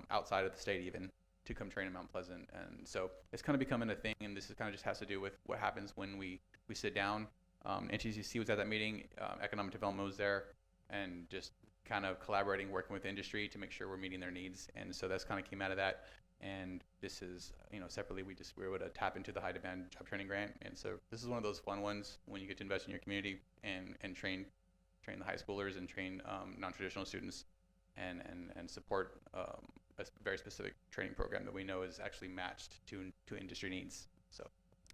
outside of the state even, to come train in Mount Pleasant. And so it's kind of becoming a thing, and this is kind of just has to do with what happens when we sit down. NTCC was at that meeting, economic development was there, and just kind of collaborating, working with industry to make sure we're meeting their needs. And so that's kind of came out of that. And this is, separately, we were able to tap into the High Demand Job Training Grant. And so this is one of those fun ones when you get to invest in your community and train the high schoolers and train non-traditional students and support a very specific training program that we know is actually matched to industry needs. So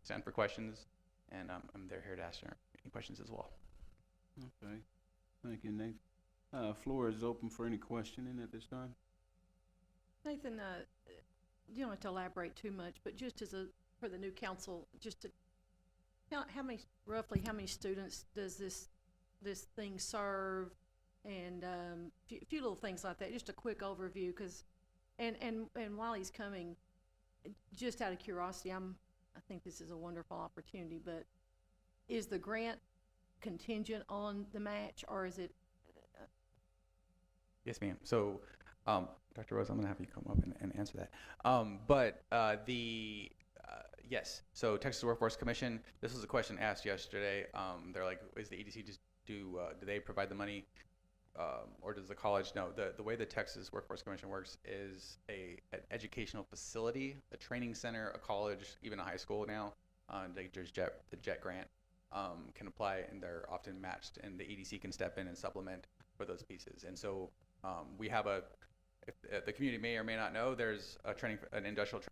stand for questions, and I'm there here to answer any questions as well. Okay, thank you, Nathan. Floor is open for any questioning at this time. Nathan, you don't have to elaborate too much, but just for the new council, just to roughly how many students does this thing serve, and a few little things like that. Just a quick overview, and while he's coming, just out of curiosity, I think this is a wonderful opportunity, but is the grant contingent on the match, or is it Yes, ma'am. So, Dr. Rose, I'm gonna have you come up and answer that. Yes, so Texas Workforce Commission, this was a question asked yesterday. They're like, is the EDC just do they provide the money, or does the college? No, the way the Texas Workforce Commission works is an educational facility, a training center, a college, even a high school now. There's the JET grant can apply, and they're often matched, and the EDC can step in and supplement for those pieces. And so we have if the community may or may not know, there's an industrial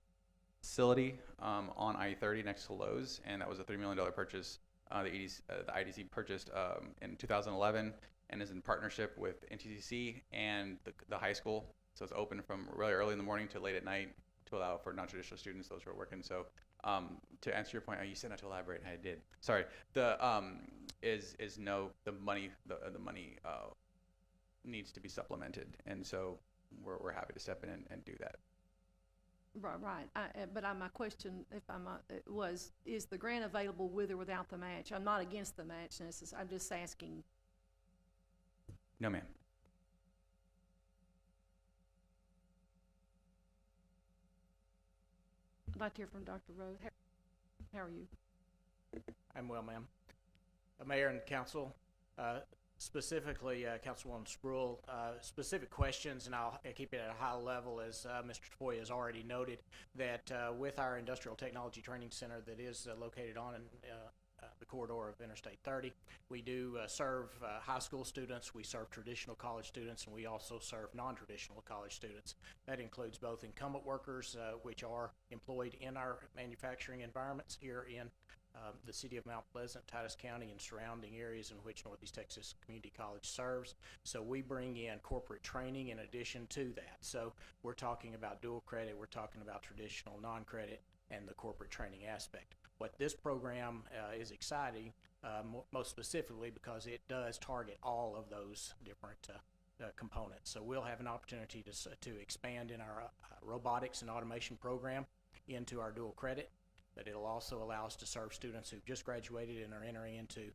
facility on I-30 next to Lowe's, and that was a $3 million purchase. The IDC purchased in 2011 and is in partnership with NTCC and the high school. So it's open from really early in the morning to late at night to allow for non-traditional students, those who are working. So to answer your point, you said not to elaborate, and I did. Sorry. The money needs to be supplemented, and so we're happy to step in and do that. Right. But my question, is the grant available with or without the match? I'm not against the match necessarily. I'm just asking. No, ma'am. I'd like to hear from Dr. Rose. How are you? I'm well, ma'am. Mayor and council, specifically Councilwoman Spruill, specific questions, and I'll keep it at a high level, as Mr. Tafoya has already noted, that with our Industrial Technology Training Center that is located on the corridor of Interstate 30, we do serve high school students, we serve traditional college students, and we also serve non-traditional college students. That includes both incumbent workers, which are employed in our manufacturing environments here in the city of Mount Pleasant, Titus County, and surrounding areas in which Northeast Texas Community College serves. So we bring in corporate training in addition to that. So we're talking about dual credit, we're talking about traditional non-credit, and the corporate training aspect. What this program is exciting, most specifically because it does target all of those different components. So we'll have an opportunity to expand in our robotics and automation program into our dual credit. But it'll also allow us to serve students who've just graduated and are entering into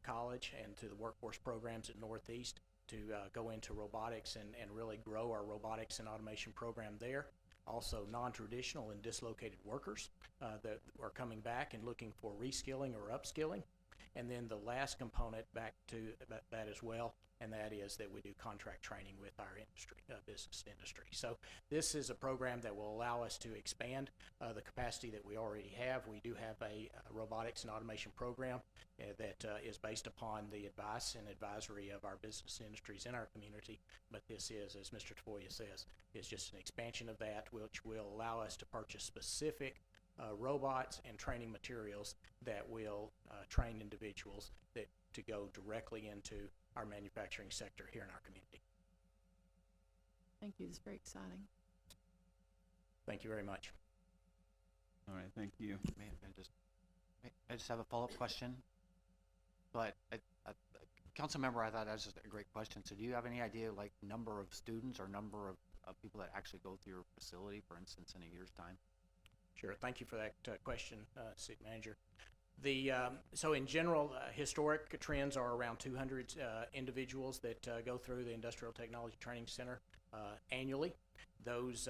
college and to the workforce programs at Northeast to go into robotics and really grow our robotics and automation program there. Also non-traditional and dislocated workers that are coming back and looking for reskilling or upskilling. And then the last component back to that as well, and that is that we do contract training with our industry, business industry. So this is a program that will allow us to expand the capacity that we already have. We do have a robotics and automation program that is based upon the advice and advisory of our business industries in our community. But this is, as Mr. Tafoya says, is just an expansion of that, which will allow us to purchase specific robots and training materials that will train individuals to go directly into our manufacturing sector here in our community. Thank you. It's very exciting. Thank you very much. All right, thank you. I just have a follow-up question. But council member, I thought that was just a great question. So do you have any idea, like, number of students or number of people that actually go through your facility, for instance, in a year's time? Sure. Thank you for that question, City Manager. So in general, historic trends are around 200 individuals that go through the Industrial Technology Training Center annually. Those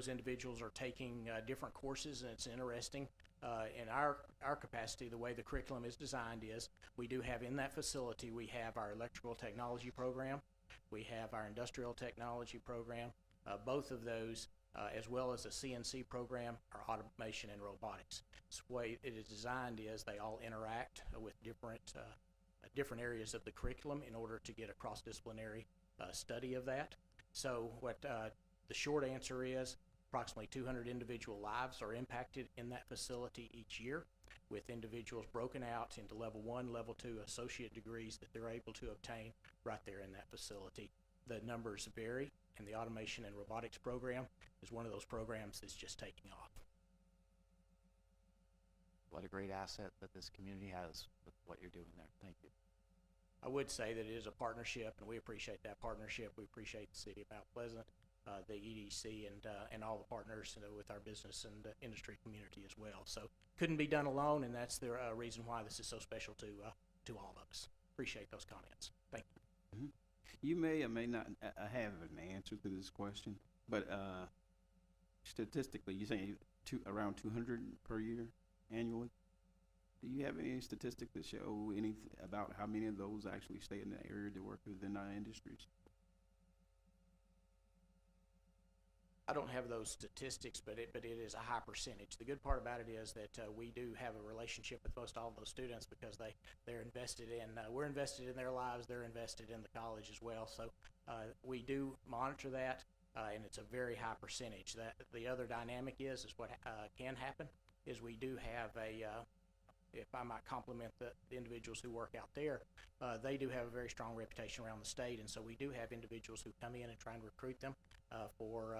individuals are taking different courses, and it's interesting. In our capacity, the way the curriculum is designed is we do have in that facility, we have our electrical technology program, we have our industrial technology program, both of those as well as a CNC program, our automation and robotics. So the way it is designed is they all interact with different areas of the curriculum in order to get a cross-disciplinary study of that. So what the short answer is, approximately 200 individual lives are impacted in that facility each year, with individuals broken out into level 1, level 2 associate degrees that they're able to obtain right there in that facility. The numbers vary, and the automation and robotics program is one of those programs that's just taking off. What a great asset that this community has with what you're doing there. Thank you. I would say that it is a partnership, and we appreciate that partnership. We appreciate the city of Mount Pleasant, the EDC, and all the partners with our business and industry community as well. So couldn't be done alone, and that's the reason why this is so special to all of us. Appreciate those comments. Thank you. You may or may not have an answer to this question, but statistically, you're saying around 200 per year annually? Do you have any statistic to show about how many of those actually stay in the area to work within our industries? I don't have those statistics, but it is a high percentage. The good part about it is that we do have a relationship with most all of those students because they're invested in, we're invested in their lives, they're invested in the college as well. So we do monitor that, and it's a very high percentage. That the other dynamic is what can happen is we do have if I might compliment the individuals who work out there, they do have a very strong reputation around the state, and so we do have individuals who come in and try and recruit them for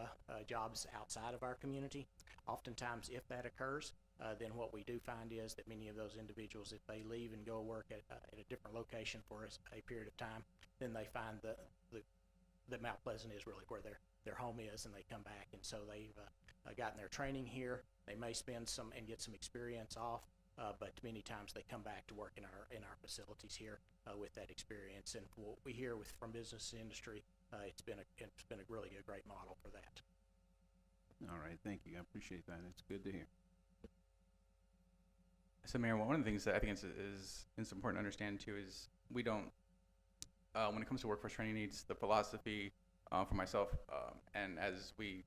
jobs outside of our community. Oftentimes, if that occurs, then what we do find is that many of those individuals, if they leave and go work at a different location for a period of time, then they find that Mount Pleasant is really where their home is, and they come back. And so they've gotten their training here. They may spend some and get some experience off. But many times they come back to work in our facilities here with that experience. And what we hear from business industry, it's been a really a great model for that. All right, thank you. I appreciate that. It's good to hear. So, Mayor, one of the things that I think is important to understand too is we don't, when it comes to workforce training needs, the philosophy for myself and as we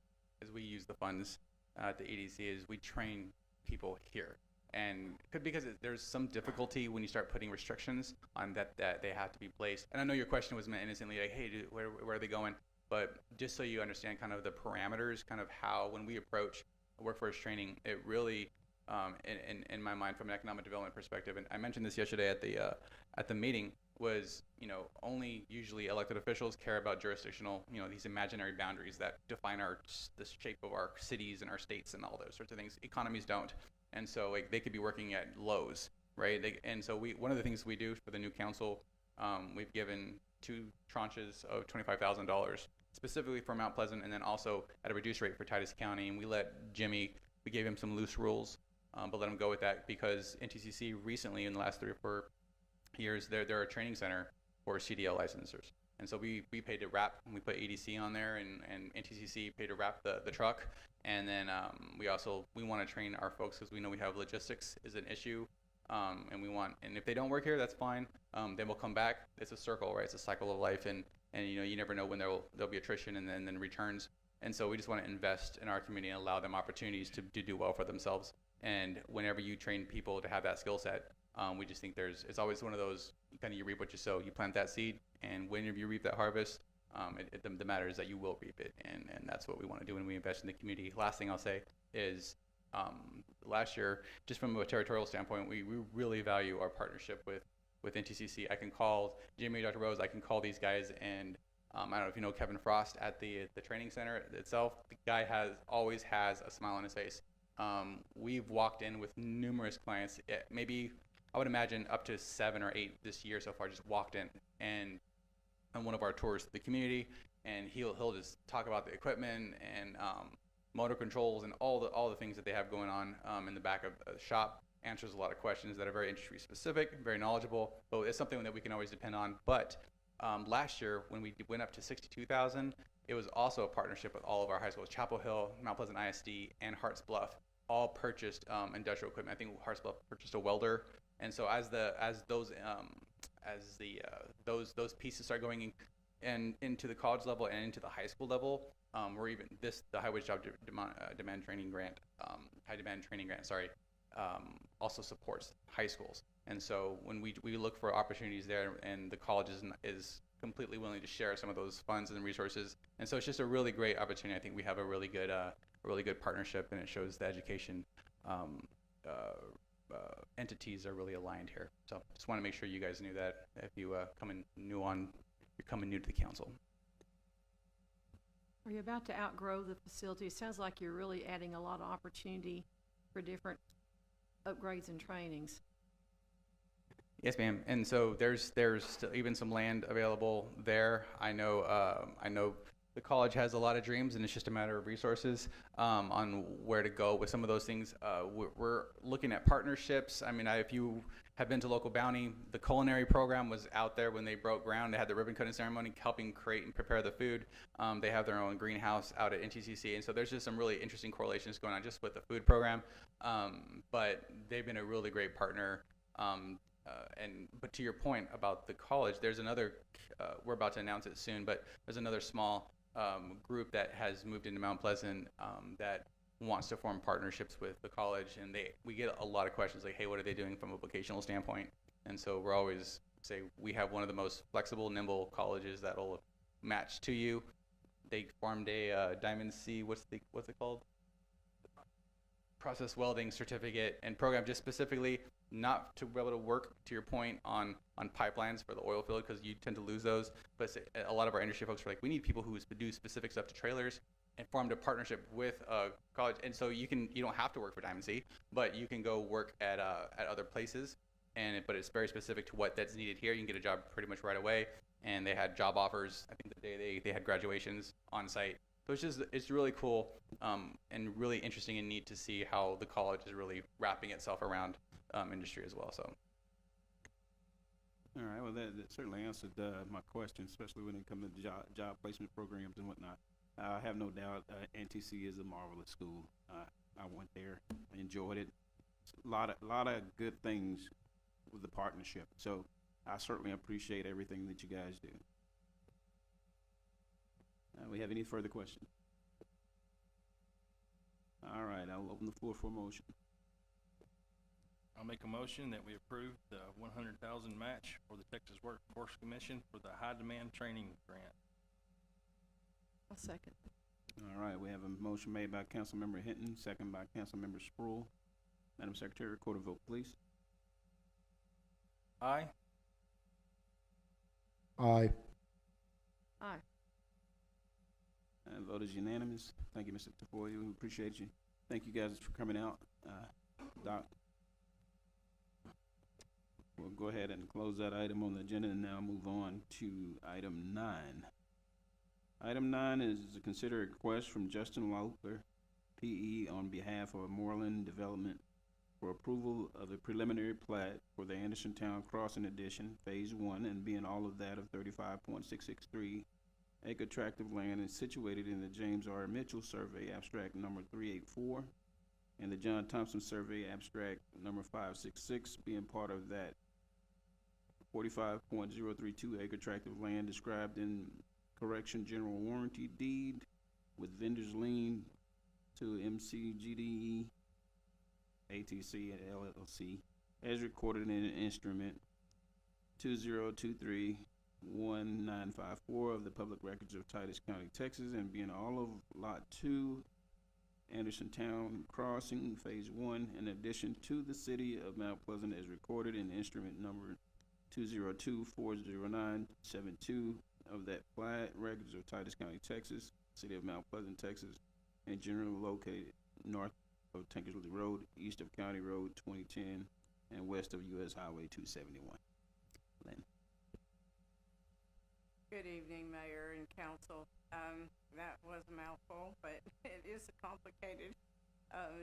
use the funds at the EDC is we train people here. And because there's some difficulty when you start putting restrictions on that they have to be placed. And I know your question was meant innocently, like, hey, where are they going? But just so you understand kind of the parameters, kind of how when we approach workforce training, it really, in my mind, from an economic development perspective, and I mentioned this yesterday at the meeting, was only usually elected officials care about jurisdictional, these imaginary boundaries that define the shape of our cities and our states and all those sorts of things. Economies don't. And so, like, they could be working at Lowe's, right? And so one of the things we do for the new council, we've given 2 tranches of $25,000 specifically for Mount Pleasant, and then also at a reduced rate for Titus County. And we gave him some loose rules, but let him go with that because NTCC recently, in the last 3 or 4 years, they're a training center for CDL licensors. And so we paid to wrap, we put EDC on there, and NTCC paid to wrap the truck. And then we want to train our folks because we know we have logistics is an issue. And if they don't work here, that's fine. Then we'll come back. It's a circle, right? It's a cycle of life. And you never know when there'll be attrition and then returns. And so we just want to invest in our community and allow them opportunities to do well for themselves. And whenever you train people to have that skill set, we just think it's always one of those, kind of you reap what you sow. You plant that seed, and whenever you reap that harvest, the matter is that you will reap it, and that's what we want to do when we invest in the community. Last thing I'll say is last year, just from a territorial standpoint, we really value our partnership with NTCC. I can call Jimmy, Dr. Rose, I can call these guys, and I don't know if you know Kevin Frost at the training center itself. The guy always has a smile on his face. We've walked in with numerous clients, maybe I would imagine up to 7 or 8 this year so far, just walked in and on one of our tours to the community, and he'll just talk about the equipment and motor controls and all the things that they have going on in the back of the shop. Answers a lot of questions that are very industry specific, very knowledgeable, but it's something that we can always depend on. But last year when we went up to 62,000, it was also a partnership with all of our high schools. Chapel Hill, Mount Pleasant ISD, and Harts Bluff all purchased industrial equipment. I think Harts Bluff purchased a welder. And so as those pieces start going into the college level and into the high school level, the high wage job demand training grant, also supports high schools. And so when we look for opportunities there, and the college is completely willing to share some of those funds and resources, and so it's just a really great opportunity. I think we have a really good partnership, and it shows the education entities are really aligned here. So just want to make sure you guys knew that if you you're coming new to the council. Are you about to outgrow the facility? It sounds like you're really adding a lot of opportunity for different upgrades and trainings. Yes, ma'am. And so there's still even some land available there. I know the college has a lot of dreams, and it's just a matter of resources on where to go with some of those things. We're looking at partnerships. I mean, if you have been to Local Bounty, the culinary program was out there when they broke ground. They had the ribbon cutting ceremony, helping create and prepare the food. They have their own greenhouse out at NTCC, and so there's just some really interesting correlations going on just with the food program. But they've been a really great partner. But to your point about the college, there's another, we're about to announce it soon, but there's another small group that has moved into Mount Pleasant that wants to form partnerships with the college, and we get a lot of questions like, hey, what are they doing from a vocational standpoint? And so we're always say we have one of the most flexible, nimble colleges that'll match to you. They formed a Diamond C, what's it called? Process welding certificate and program, just specifically not to be able to work, to your point, on pipelines for the oil field, because you tend to lose those. But a lot of our industry folks are like, we need people who do specific stuff to trailers, and formed a partnership with a college. And so you don't have to work for Diamond C, but you can go work at other places. But it's very specific to that's needed here. You can get a job pretty much right away. And they had job offers, I think the day they had graduations on site. So it's really cool and really interesting and neat to see how the college is really wrapping itself around industry as well. So. All right, well, that certainly answered my question, especially when it comes to job placement programs and whatnot. I have no doubt NTC is a marvelous school. I went there, I enjoyed it. A lot of good things with the partnership. So I certainly appreciate everything that you guys do. We have any further questions? All right, I'll open the floor for a motion. I'll make a motion that we approve the 100,000 match for the Texas Workforce Commission for the high demand training grant. I'll second. All right, we have a motion made by Councilmember Hinton, second by Councilmember Sproul. Madam Secretary, record a vote, please. Aye. Aye. Aye. Vote is unanimous. Thank you, Mr. Tafoya. We appreciate you. Thank you guys for coming out. Doc, we'll go ahead and close that item on the agenda and now move on to item 9. Item 9 is to consider a request from Justin Walker, PE, on behalf of Moreland Development for approval of a preliminary plat for the Andersontown Crossing Addition, Phase 1, and being all of that of 35.663 acre tract of land is situated in the James R. Mitchell Survey Abstract number 384 and the John Thompson Survey Abstract number 566, being part of that 45.032 acre tract of land described in correction general warranty deed with vendor's lien to MCGDE ATC and LLC as recorded in instrument 2023-1954 of the public records of Titus County, Texas, and being all of Lot 2, Andersontown Crossing, Phase 1, in addition to the city of Mount Pleasant as recorded in instrument number 202-40972 of that plat records of Titus County, Texas, city of Mount Pleasant, Texas, and generally located north of Tankersley Road, east of County Road 2010, and west of US Highway 271. Lynn. Good evening, Mayor and Council. That was a mouthful, but it is a complicated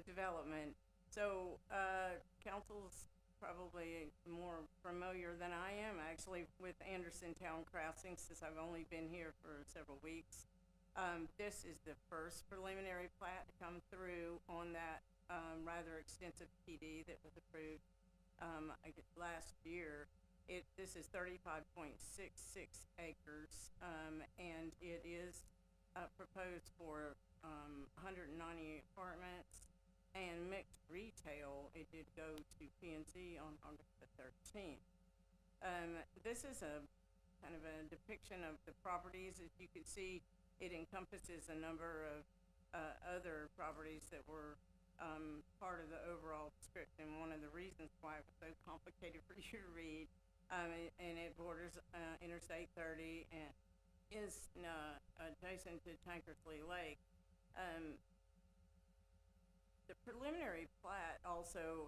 development. So Council's probably more familiar than I am, actually, with Andersontown Crossing, since I've only been here for several weeks. This is the first preliminary plat to come through on that rather extensive PD that was approved I guess last year. This is 35.66 acres, and it is proposed for 190 apartments and mixed retail. It did go to P&Z on August the 13th. This is a kind of a depiction of the properties. As you can see, it encompasses a number of other properties that were part of the overall description. One of the reasons why it was so complicated for you to read. And it borders Interstate 30 and is adjacent to Tankersley Lake. The preliminary plat also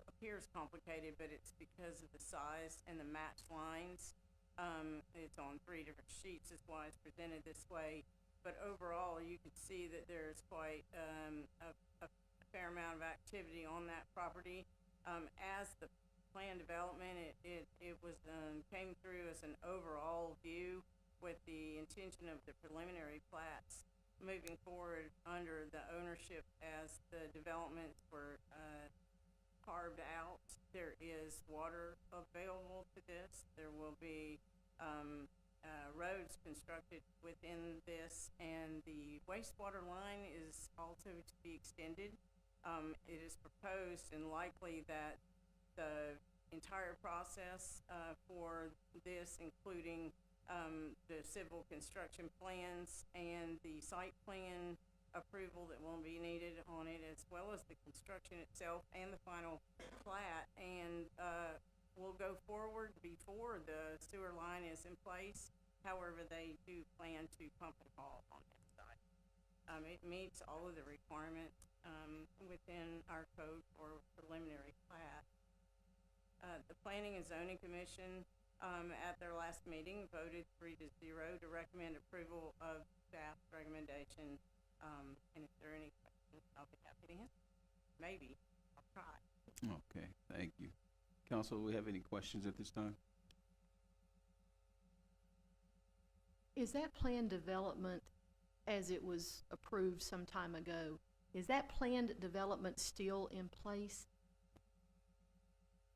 appears complicated, but it's because of the size and the match lines. It's on 3 different sheets, is why it's presented this way. but overall, you could see that there's quite, a fair amount of activity on that property. As the plan development, it was, came through as an overall view with the intention of the preliminary plats moving forward under the ownership as the developments were, carved out. There is water available to this. There will be, roads constructed within this, and the wastewater line is also to be extended. It is proposed and likely that the entire process, for this, including, the civil construction plans and the site plan approval that will be needed on it, as well as the construction itself and the final plat, and, will go forward before the sewer line is in place. However, they do plan to pump and haul on that site. It meets all of the requirements, within our code for preliminary plat. The Planning and Zoning Commission, at their last meeting, voted 3-0 to recommend approval of staff's recommendation. And if there are any questions, I'll be happy to answer. Maybe, I'll try. Okay, thank you. Council, we have any questions at this time? Is that planned development, as it was approved some time ago, is that planned development still in place?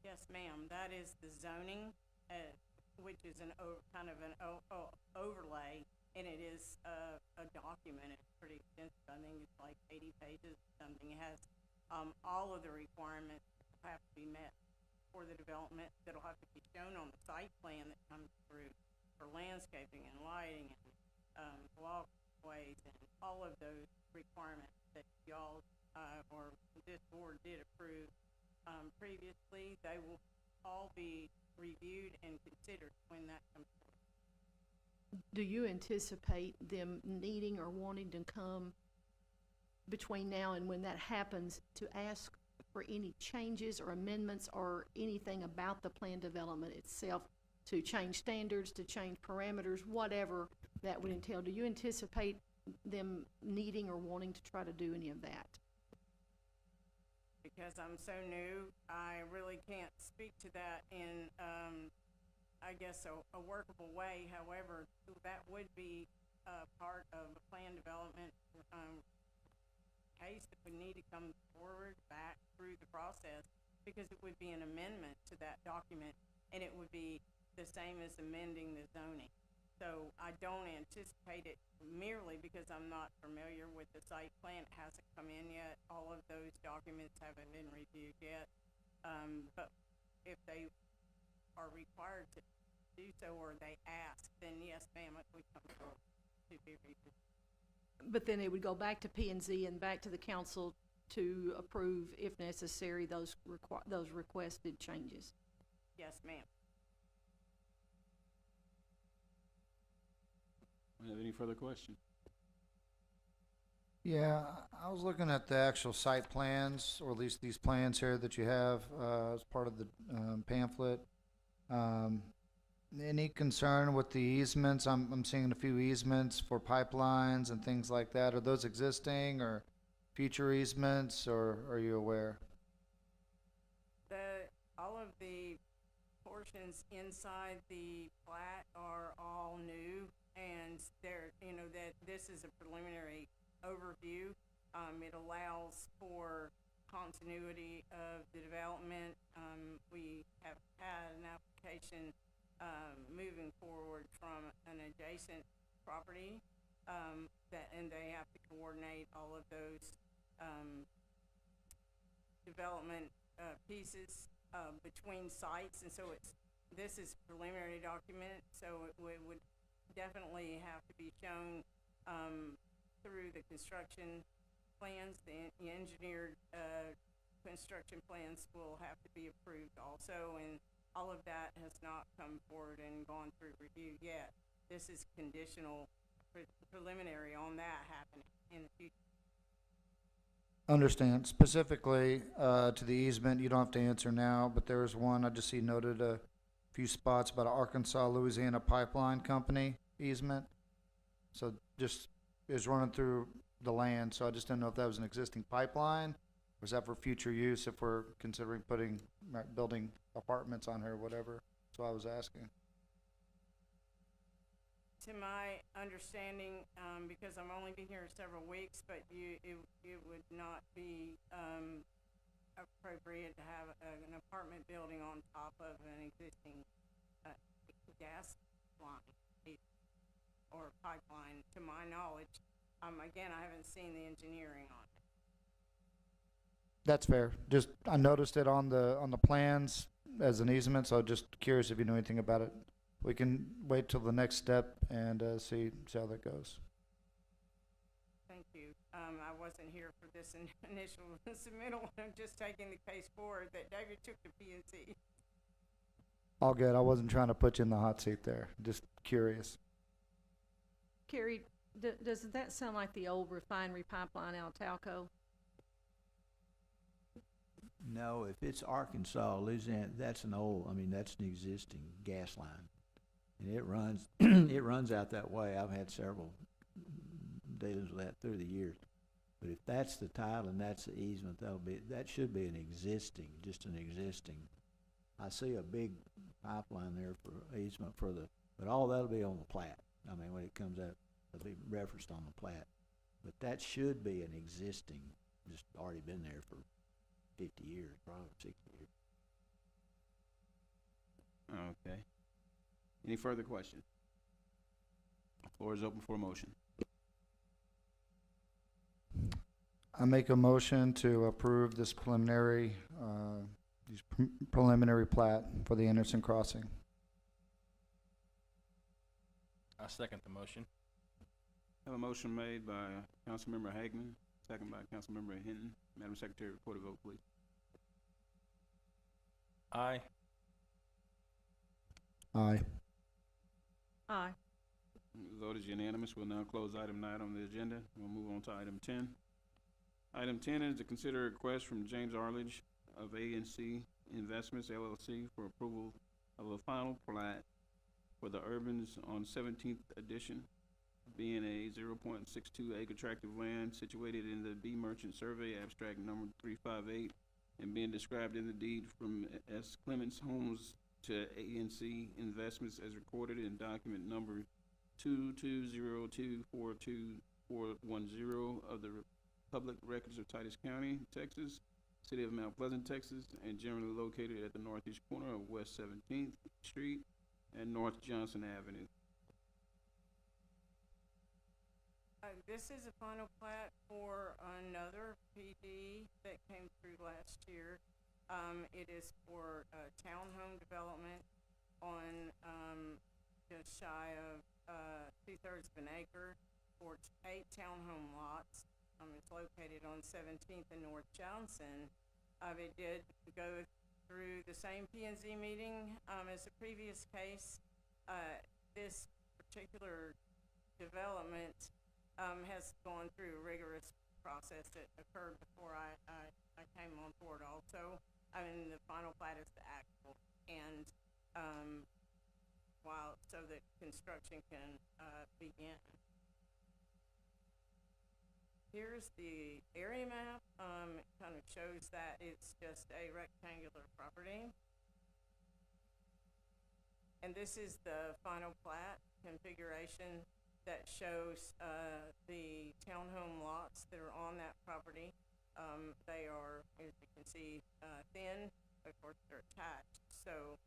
Yes, ma'am, that is the zoning, which is kind of an overlay, and it is a document. It's pretty extensive. I think it's like 80 pages or something. It has all of the requirements that have to be met for the development that'll have to be shown on the site plan that comes through for landscaping and lighting and walkways and all of those requirements that y'all or this board did approve previously. They will all be reviewed and considered when that comes through. Do you anticipate them needing or wanting to come between now and when that happens to ask for any changes or amendments or anything about the plan development itself, to change standards, to change parameters, whatever that would entail? Do you anticipate them needing or wanting to try to do any of that? Because I'm so new, I really can't speak to that in, I guess, a workable way. However, that would be part of a plan development case that would need to come forward back through the process, because it would be an amendment to that document, and it would be the same as amending the zoning. So I don't anticipate it, merely because I'm not familiar with the site plan. It hasn't come in yet. All of those documents haven't been reviewed yet. But if they are required to do so, or they ask, then yes, ma'am, it would come forward to be reviewed. But then it would go back to P&Z and back to the council to approve, if necessary, those requested changes. Yes, ma'am. We have any further questions? Yeah, I was looking at the actual site plans, or at least these plans here that you have as part of the pamphlet. Any concern with the easements? I'm seeing a few easements for pipelines and things like that. Are those existing or future easements, or are you aware? All of the portions inside the plat are all new, and they're, that this is a preliminary overview. It allows for continuity of the development. We have had an application moving forward from an adjacent property, and they have to coordinate all of those development pieces between sites, and so this is preliminary document, so it would definitely have to be shown through the construction plans. The engineered construction plans will have to be approved also, and all of that has not come forward and gone through review yet. This is conditional, preliminary on that happening in the future. Understand. Specifically to the easement, you don't have to answer now, but there was one I just see noted a few spots about Arkansas, Louisiana Pipeline Company easement. So just is running through the land, so I just didn't know if that was an existing pipeline, or is that for future use if we're considering building apartments on her or whatever? So I was asking. To my understanding, because I'm only been here several weeks, but it would not be, appropriate to have an apartment building on top of an existing, gas line or pipeline, to my knowledge. Again, I haven't seen the engineering on it. That's fair. Just, I noticed it on the plans as an easement, so just curious if you knew anything about it. We can wait till the next step and see how that goes. Thank you. I wasn't here for this initial submittal. I'm just taking the case forward that David took to P&Z. All good. I wasn't trying to put you in the hot seat there. Just curious. Carrie, doesn't that sound like the old refinery pipeline out of Talco? No, if it's Arkansas, Louisiana, that's an existing gas line. And it runs, it runs out that way. I've had several dealings with that through the years. But if that's the title and that's the easement, that should be just an existing. I see a big pipeline there for easement but all that'll be on the plat. I mean, when it comes out, it'll be referenced on the plat. But that should be an existing, just already been there for 50 years, probably 60 years. Okay. Any further questions? Floor is open for a motion. I make a motion to approve this preliminary plat for the Anderson Crossing. I second the motion. Have a motion made by Councilmember Hagman, second by Councilmember Hinton. Madam Secretary, report a vote, please. Aye. Aye. Aye. The vote is unanimous. We'll now close item 9 on the agenda. We'll move on to item 10. Item 10 is to consider a request from James Arledge of A&C Investments LLC for approval of a final plat for the Urbans on 17th Edition, being a 0.62 acre tract of land situated in the B Merchant Survey abstract number 358 and being described in the deed from S. Clements Homes to A&C Investments as recorded in document number 220242410 of the Public Records of Titus County, Texas, City of Mount Pleasant, Texas, and generally located at the northeast corner of West 17th Street and North Johnson Avenue. This is a final plat for another PD that came through last year. It is for townhome development on just shy of 2/3 of an acre for 8 townhome lots. It's located on 17th and North Johnson. It did go through the same P&Z meeting as the previous case. This particular development has gone through a rigorous process that occurred before I came on board also. I mean, the final plat is the actual, and so that construction can begin. Here's the area map. It kind of shows that it's just a rectangular property. And this is the final plat configuration that shows the townhome lots that are on that property. They are, as you can see, thin. Of course, they're attached, so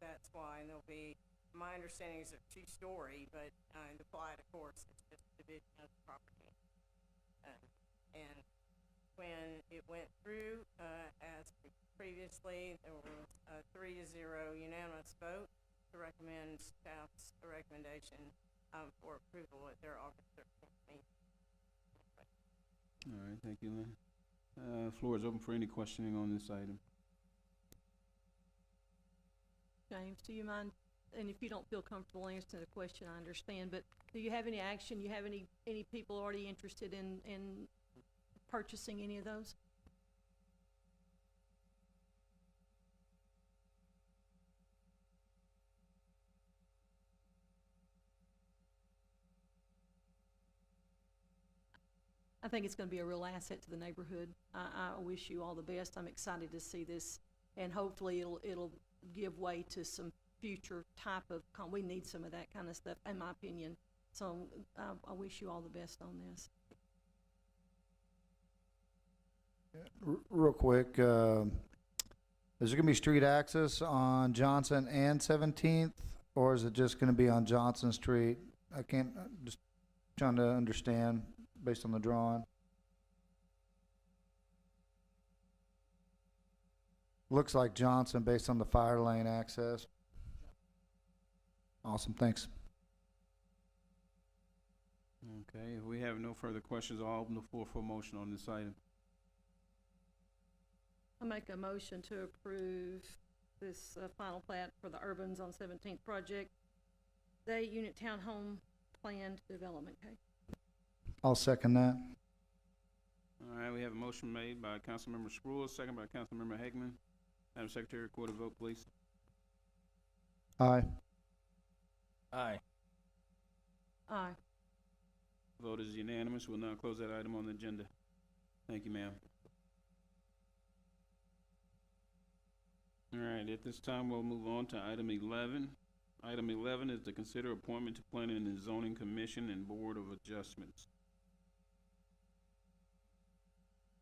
that's why. And they'll be, my understanding is they're 2-story, but the plat, of course, is just a division of the property. And when it went through, as previously, there was a 3-0 unanimous vote to recommend staff's recommendation for approval at their August 13th meeting. All right, thank you, Lynn. Floor is open for any questioning on this item. James, do you mind, and if you don't feel comfortable answering the question, I understand, but do you have any action, you have any people already interested in purchasing any of those? I think it's gonna be a real asset to the neighborhood. I wish you all the best. I'm excited to see this, and hopefully it'll give way to some future type of, we need some of that kind of stuff, in my opinion. So, I wish you all the best on this. Real quick, is there gonna be street access on Johnson and 17th, or is it just gonna be on Johnson Street? I can't, just trying to understand based on the drawing. Looks like Johnson based on the fire lane access. Awesome, thanks. Okay, if we have no further questions, I'll open the floor for a motion on this item. I make a motion to approve this final plat for the Urbans on 17th project, the 8-unit townhome planned development case. I'll second that. All right, we have a motion made by Councilmember Sproul, second by Councilmember Heckman. Madam Secretary, record a vote, please. Aye. Aye. Aye. Vote is unanimous. We'll now close that item on the agenda. Thank you, ma'am. All right, at this time, we'll move on to item 11. Item 11 is to consider appointment to Planning and Zoning Commission and Board of Adjustments.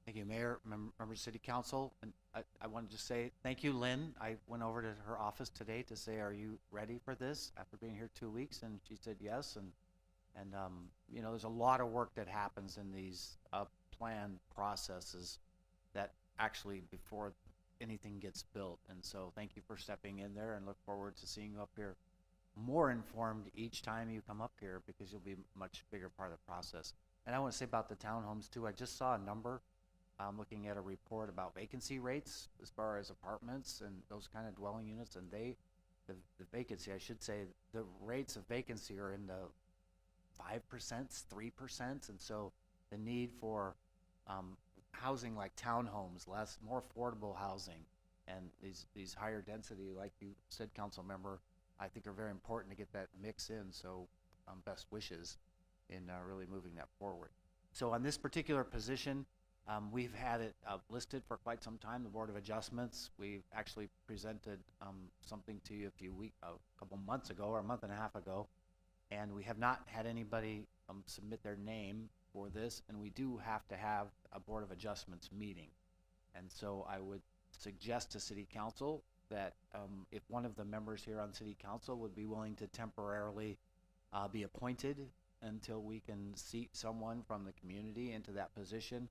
Thank you, Mayor, members of City Council. And I wanted to say thank you, Lynn. I went over to her office today to say, are you ready for this after being here 2 weeks? And she said yes. And you know, there's a lot of work that happens in these plan processes that actually before anything gets built. And so thank you for stepping in there, and look forward to seeing you up here more informed each time you come up here, because you'll be a much bigger part of the process. And I want to say about the townhomes too, I just saw a number. I'm looking at a report about vacancy rates as far as apartments and those kind of dwelling units, and the vacancy, I should say, the rates of vacancy are in the 5%, 3%, and so the need for housing like townhomes, more affordable housing, and these higher density, like you said, council member, I think are very important to get that mix in. So best wishes in really moving that forward. So on this particular position, we've had it listed for quite some time, the Board of Adjustments. We've actually presented something to you a couple months ago, or a month and a half ago, and we have not had anybody submit their name for this, and we do have to have a Board of Adjustments meeting. And so I would suggest to City Council that if one of the members here on City Council would be willing to temporarily be appointed until we can seat someone from the community into that position,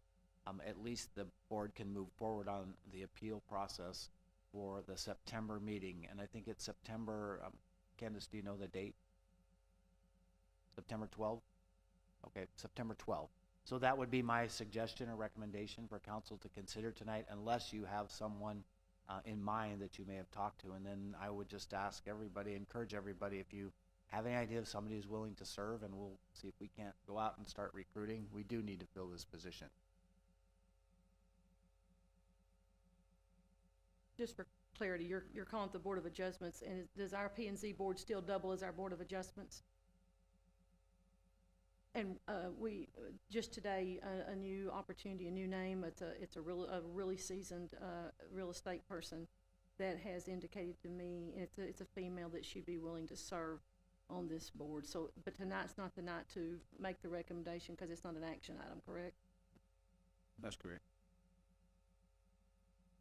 at least the board can move forward on the appeal process for the September meeting. And I think it's September, Candace, do you know the date? September 12th? Okay, September 12th. So that would be my suggestion or recommendation for council to consider tonight, unless you have someone in mind that you may have talked to. And then I would just ask everybody, encourage everybody, if you have any idea of somebody who's willing to serve, and we'll see if we can't go out and start recruiting. We do need to fill this position. Just for clarity, you're calling it the Board of Adjustments, and does our P and Z board still double as our Board of Adjustments? And we just today a new opportunity, a new name. It's a really seasoned real estate person that has indicated to me it's a female that she'd be willing to serve on this board. So, but tonight's not the night to make the recommendation because it's not an action item, correct? That's correct.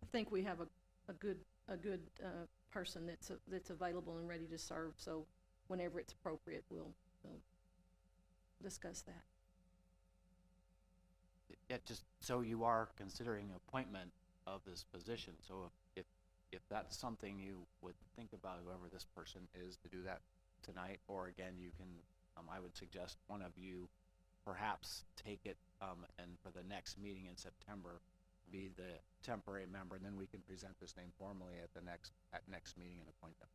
I think we have a good person that's available and ready to serve. So, whenever it's appropriate, we'll discuss that. Yeah, just so you are considering appointment of this position. So if that's something you would think about, whoever this person is, to do that tonight, or again, you can, I would suggest one of you perhaps take it and for the next meeting in September, be the temporary member, and then we can present this name formally at the next meeting and appoint them.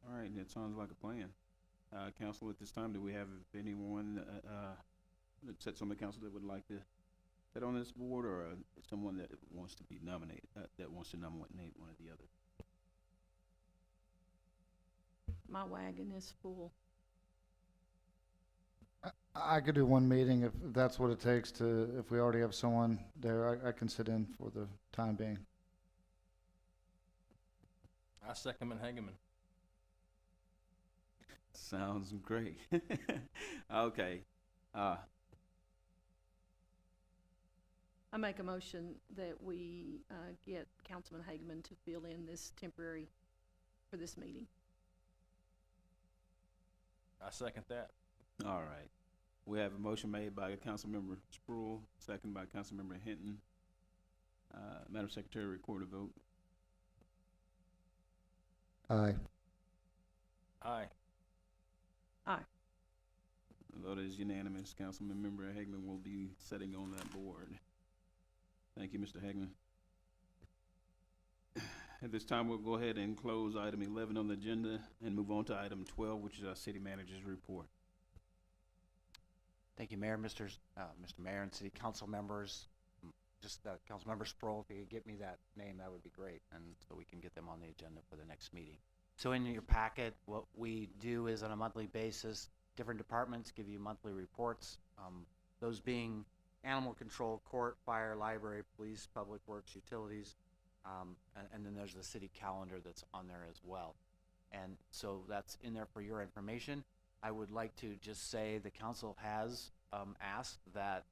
All right, that sounds like a plan. Council, at this time, do we have anyone that sits on the council that would like to sit on this board, or someone that wants to be nominated, that wants to nominate one or the other? My wagon is full. I could do one meeting if that's what it takes to, if we already have someone there, I can sit in for the time being. I second Hageman. Sounds great. Okay. I make a motion that we, get Councilman Hageman to fill in this temporary for this meeting. I second that. All right. We have a motion made by Councilmember Sproul, second by Councilmember Hinton. Madam Secretary, record a vote. Aye. Aye. Aye. The vote is unanimous. Councilmember Hagman will be sitting on that board. Thank you, Mr. Hagman. At this time, we'll go ahead and close item 11 on the agenda and move on to item 12, which is our city manager's report. Thank you, Mayor, Mr. Mayor and City Council members. Just Councilmember Sproul, if you could get me that name, that would be great, and so we can get them on the agenda for the next meeting. So in your packet, what we do is on a monthly basis, different departments give you monthly reports, those being animal control, court, fire, library, police, public works, utilities, and then there's the city calendar that's on there as well. And so that's in there for your information. I would like to just say the council has asked that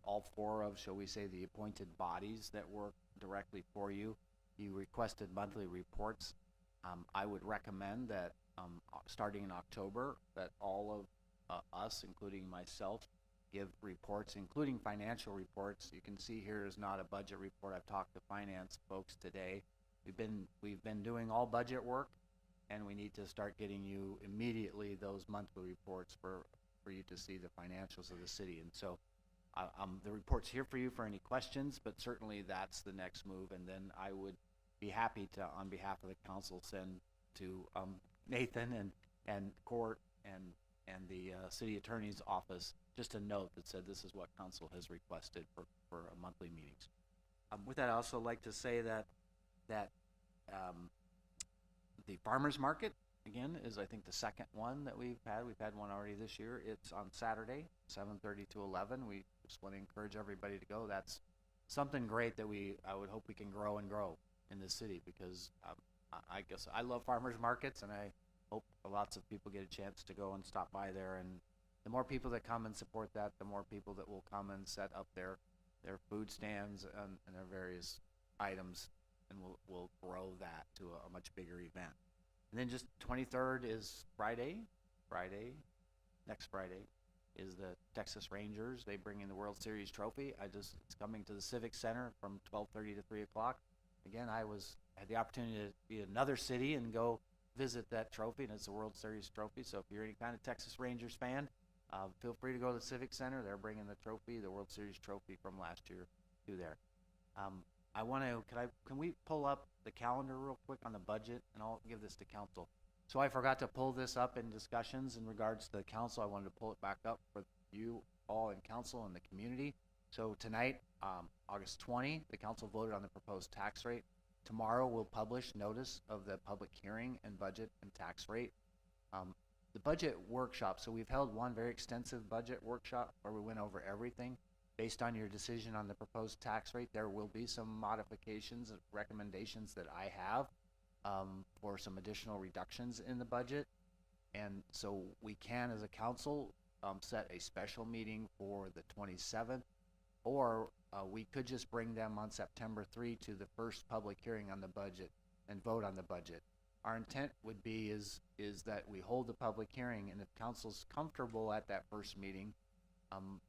all four of, shall we say, the appointed bodies that work directly for you, you requested monthly reports. I would recommend that starting in October, that all of us, including myself, give reports, including financial reports. You can see here is not a budget report. I've talked to finance folks today. We've been doing all budget work, and we need to start getting you immediately those monthly reports for you to see the financials of the city. And so the report's here for you for any questions, but certainly that's the next move. And then I would be happy to, on behalf of the council, send to Nathan and court and the city attorney's office just a note that said this is what council has requested for monthly meetings. With that, I also like to say that the farmers market, again, is I think the second one that we've had. We've had one already this year. It's on Saturday, 7:30 to 11. We just want to encourage everybody to go. That's something great that I would hope we can grow and grow in this city, because I guess I love farmers markets, and I hope lots of people get a chance to go and stop by there. And the more people that come and support that, the more people that will come and set up their food stands and their various items, and we'll grow that to a much bigger event. And then just 23rd is next Friday is the Texas Rangers. They bring in the World Series trophy. It's coming to the Civic Center from 12:30 to 3 o'clock. Again, I had the opportunity to be in another city and go visit that trophy, and it's a World Series trophy. So if you're any kind of Texas Rangers fan, feel free to go to the Civic Center. They're bringing the trophy, the World Series trophy from last year, to there. I want to, can we pull up the calendar real quick on the budget, and I'll give this to council. So I forgot to pull this up in discussions in regards to the council. I wanted to pull it back up for you all in council and the community. So tonight, August 20, the council voted on the proposed tax rate. Tomorrow we'll publish notice of the public hearing and budget and tax rate. The budget workshop, so we've held one very extensive budget workshop where we went over everything. Based on your decision on the proposed tax rate, there will be some modifications and recommendations that I have for some additional reductions in the budget. And so we can, as a council, set a special meeting for the 27th, or we could just bring them on September 3 to the first public hearing on the budget and vote on the budget. Our intent would be is that we hold the public hearing, and if council's comfortable at that first meeting,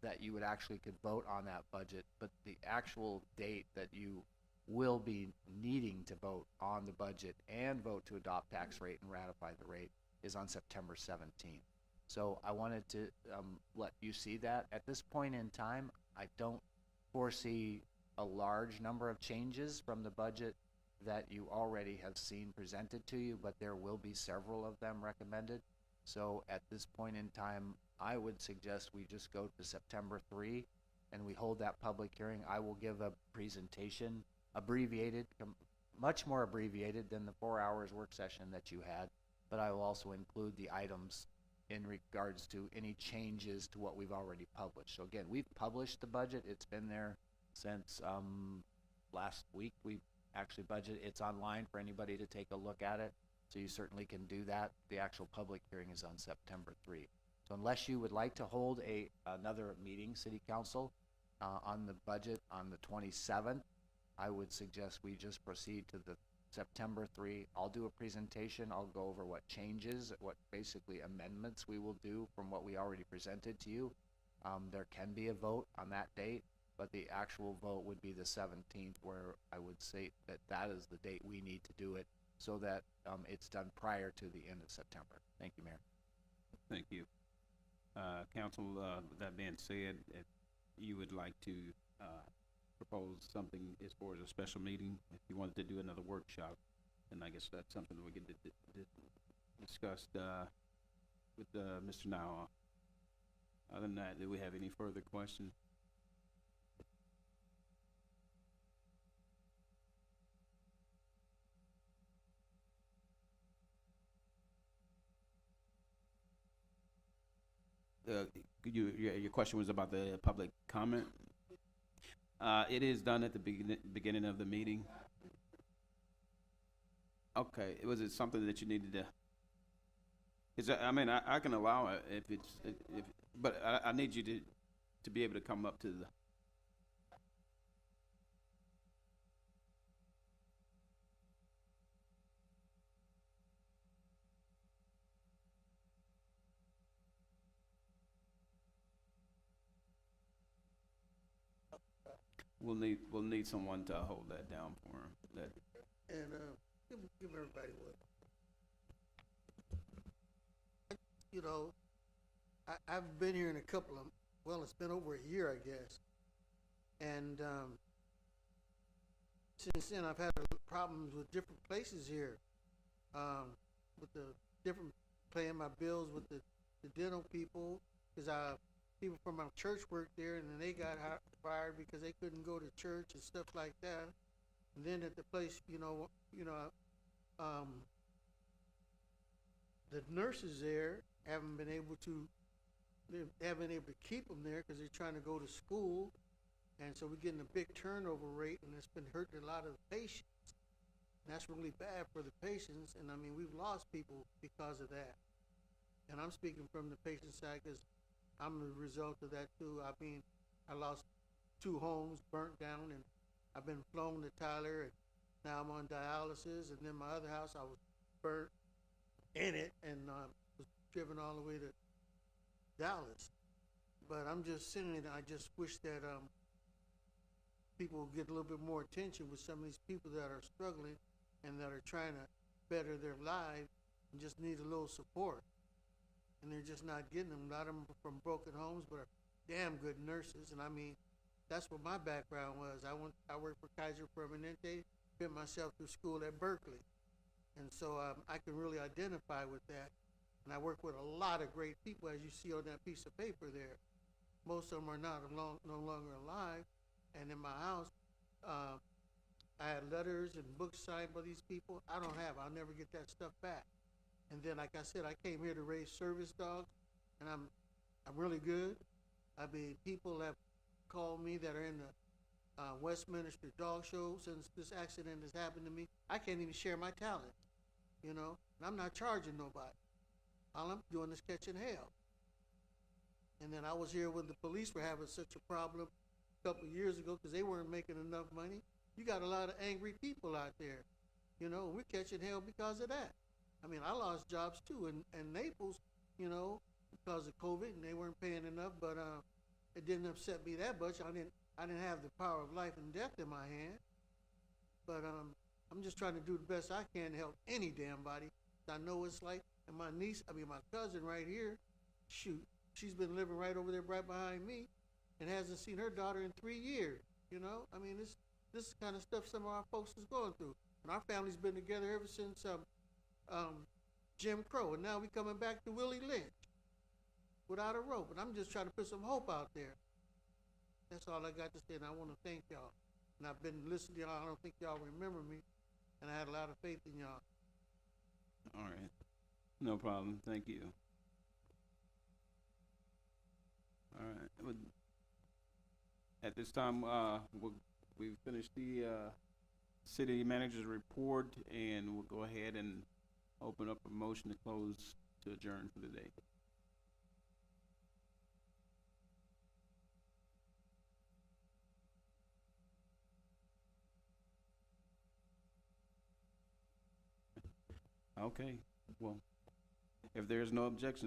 that you would actually could vote on that budget, but the actual date that you will be needing to vote on the budget and vote to adopt tax rate and ratify the rate is on September 17th. So I wanted to let you see that. At this point in time, I don't foresee a large number of changes from the budget that you already have seen presented to you, but there will be several of them recommended. So at this point in time, I would suggest we just go to September 3 and we hold that public hearing. I will give a presentation, abbreviated, much more abbreviated than the 4 hours work session that you had, but I will also include the items in regards to any changes to what we've already published. So again, we've published the budget. It's been there since last week. We actually budgeted. It's online for anybody to take a look at it. So you certainly can do that. The actual public hearing is on September 3. So unless you would like to hold another meeting, City Council, on the budget on the 27th, I would suggest we just proceed to the September 3. I'll do a presentation. I'll go over what changes, what basically amendments we will do from what we already presented to you. There can be a vote on that date, but the actual vote would be the 17th, where I would say that that is the date we need to do it so that it's done prior to the end of September. Thank you, Mayor. Thank you. Council, with that being said, if you would like to propose something as far as a special meeting, if you wanted to do another workshop, then I guess that's something we could discuss with Mr. Nauer. Other than that, do we have any further questions? Your question was about the public comment. It is done at the beginning of the meeting. Okay, was it something that you needed to? I mean, I can allow it if it's, but I need you to be able to come up to the. We'll need someone to hold that down for him. And give everybody what. You know, I've been here in a couple of, well, it's been over a year, I guess. And since then, I've had problems with different places here, with the different paying my bills with the dental people, because people from my church worked there, and then they got fired because they couldn't go to church and stuff like that. And then at the place, the nurses there haven't been able to keep them there because they're trying to go to school, and so we're getting a big turnover rate, and it's been hurting a lot of the patients. And that's really bad for the patients, and I mean, we've lost people because of that. And I'm speaking from the patient side because I'm the result of that too. I mean, I lost 2 homes burnt down, and I've been flown to Tyler, and now I'm on dialysis. And then my other house, I was burnt in it, and was driven all the way to Dallas. But I'm just saying, I just wish that people would get a little bit more attention with some of these people that are struggling and that are trying to better their lives and just need a little support. And they're just not getting them. A lot of them are from broken homes, but are damn good nurses. And I mean, that's what my background was. I worked for Kaiser Permanente, put myself through school at Berkeley. And so I can really identify with that. And I work with a lot of great people, as you see on that piece of paper there. Most of them are no longer alive. And in my house, I had letters and books signed by these people. I'll never get that stuff back. And then, like I said, I came here to raise service dogs, and I'm really good. I mean, people have called me that are in the Westminster Dog Show since this accident has happened to me. I can't even share my talent, and I'm not charging nobody. All I'm doing is catching hell. And then I was here when the police were having such a problem a couple of years ago because they weren't making enough money. You got a lot of angry people out there, we're catching hell because of that. I mean, I lost jobs too in Naples, because of COVID, and they weren't paying enough. But it didn't upset me that much. I didn't have the power of life and death in my hand. But I'm just trying to do the best I can to help any damn body. I know it's like, and my cousin right here, shoot, she's been living right over there, right behind me, and hasn't seen her daughter in 3 years. I mean, this is the kind of stuff some of our folks is going through, and our family's been together ever since Jim Crow, and now we coming back to Willie Lynch without a rope. And I'm just trying to put some hope out there. That's all I got to say, and I want to thank y'all. And I've been listening to y'all. I don't think y'all remember me, and I had a lot of faith in y'all. All right, no problem. Thank you. At this time, we've finished the, city manager's report, and we'll go ahead and open up a motion to close, to adjourn for the day. Okay, well, if there's no objections,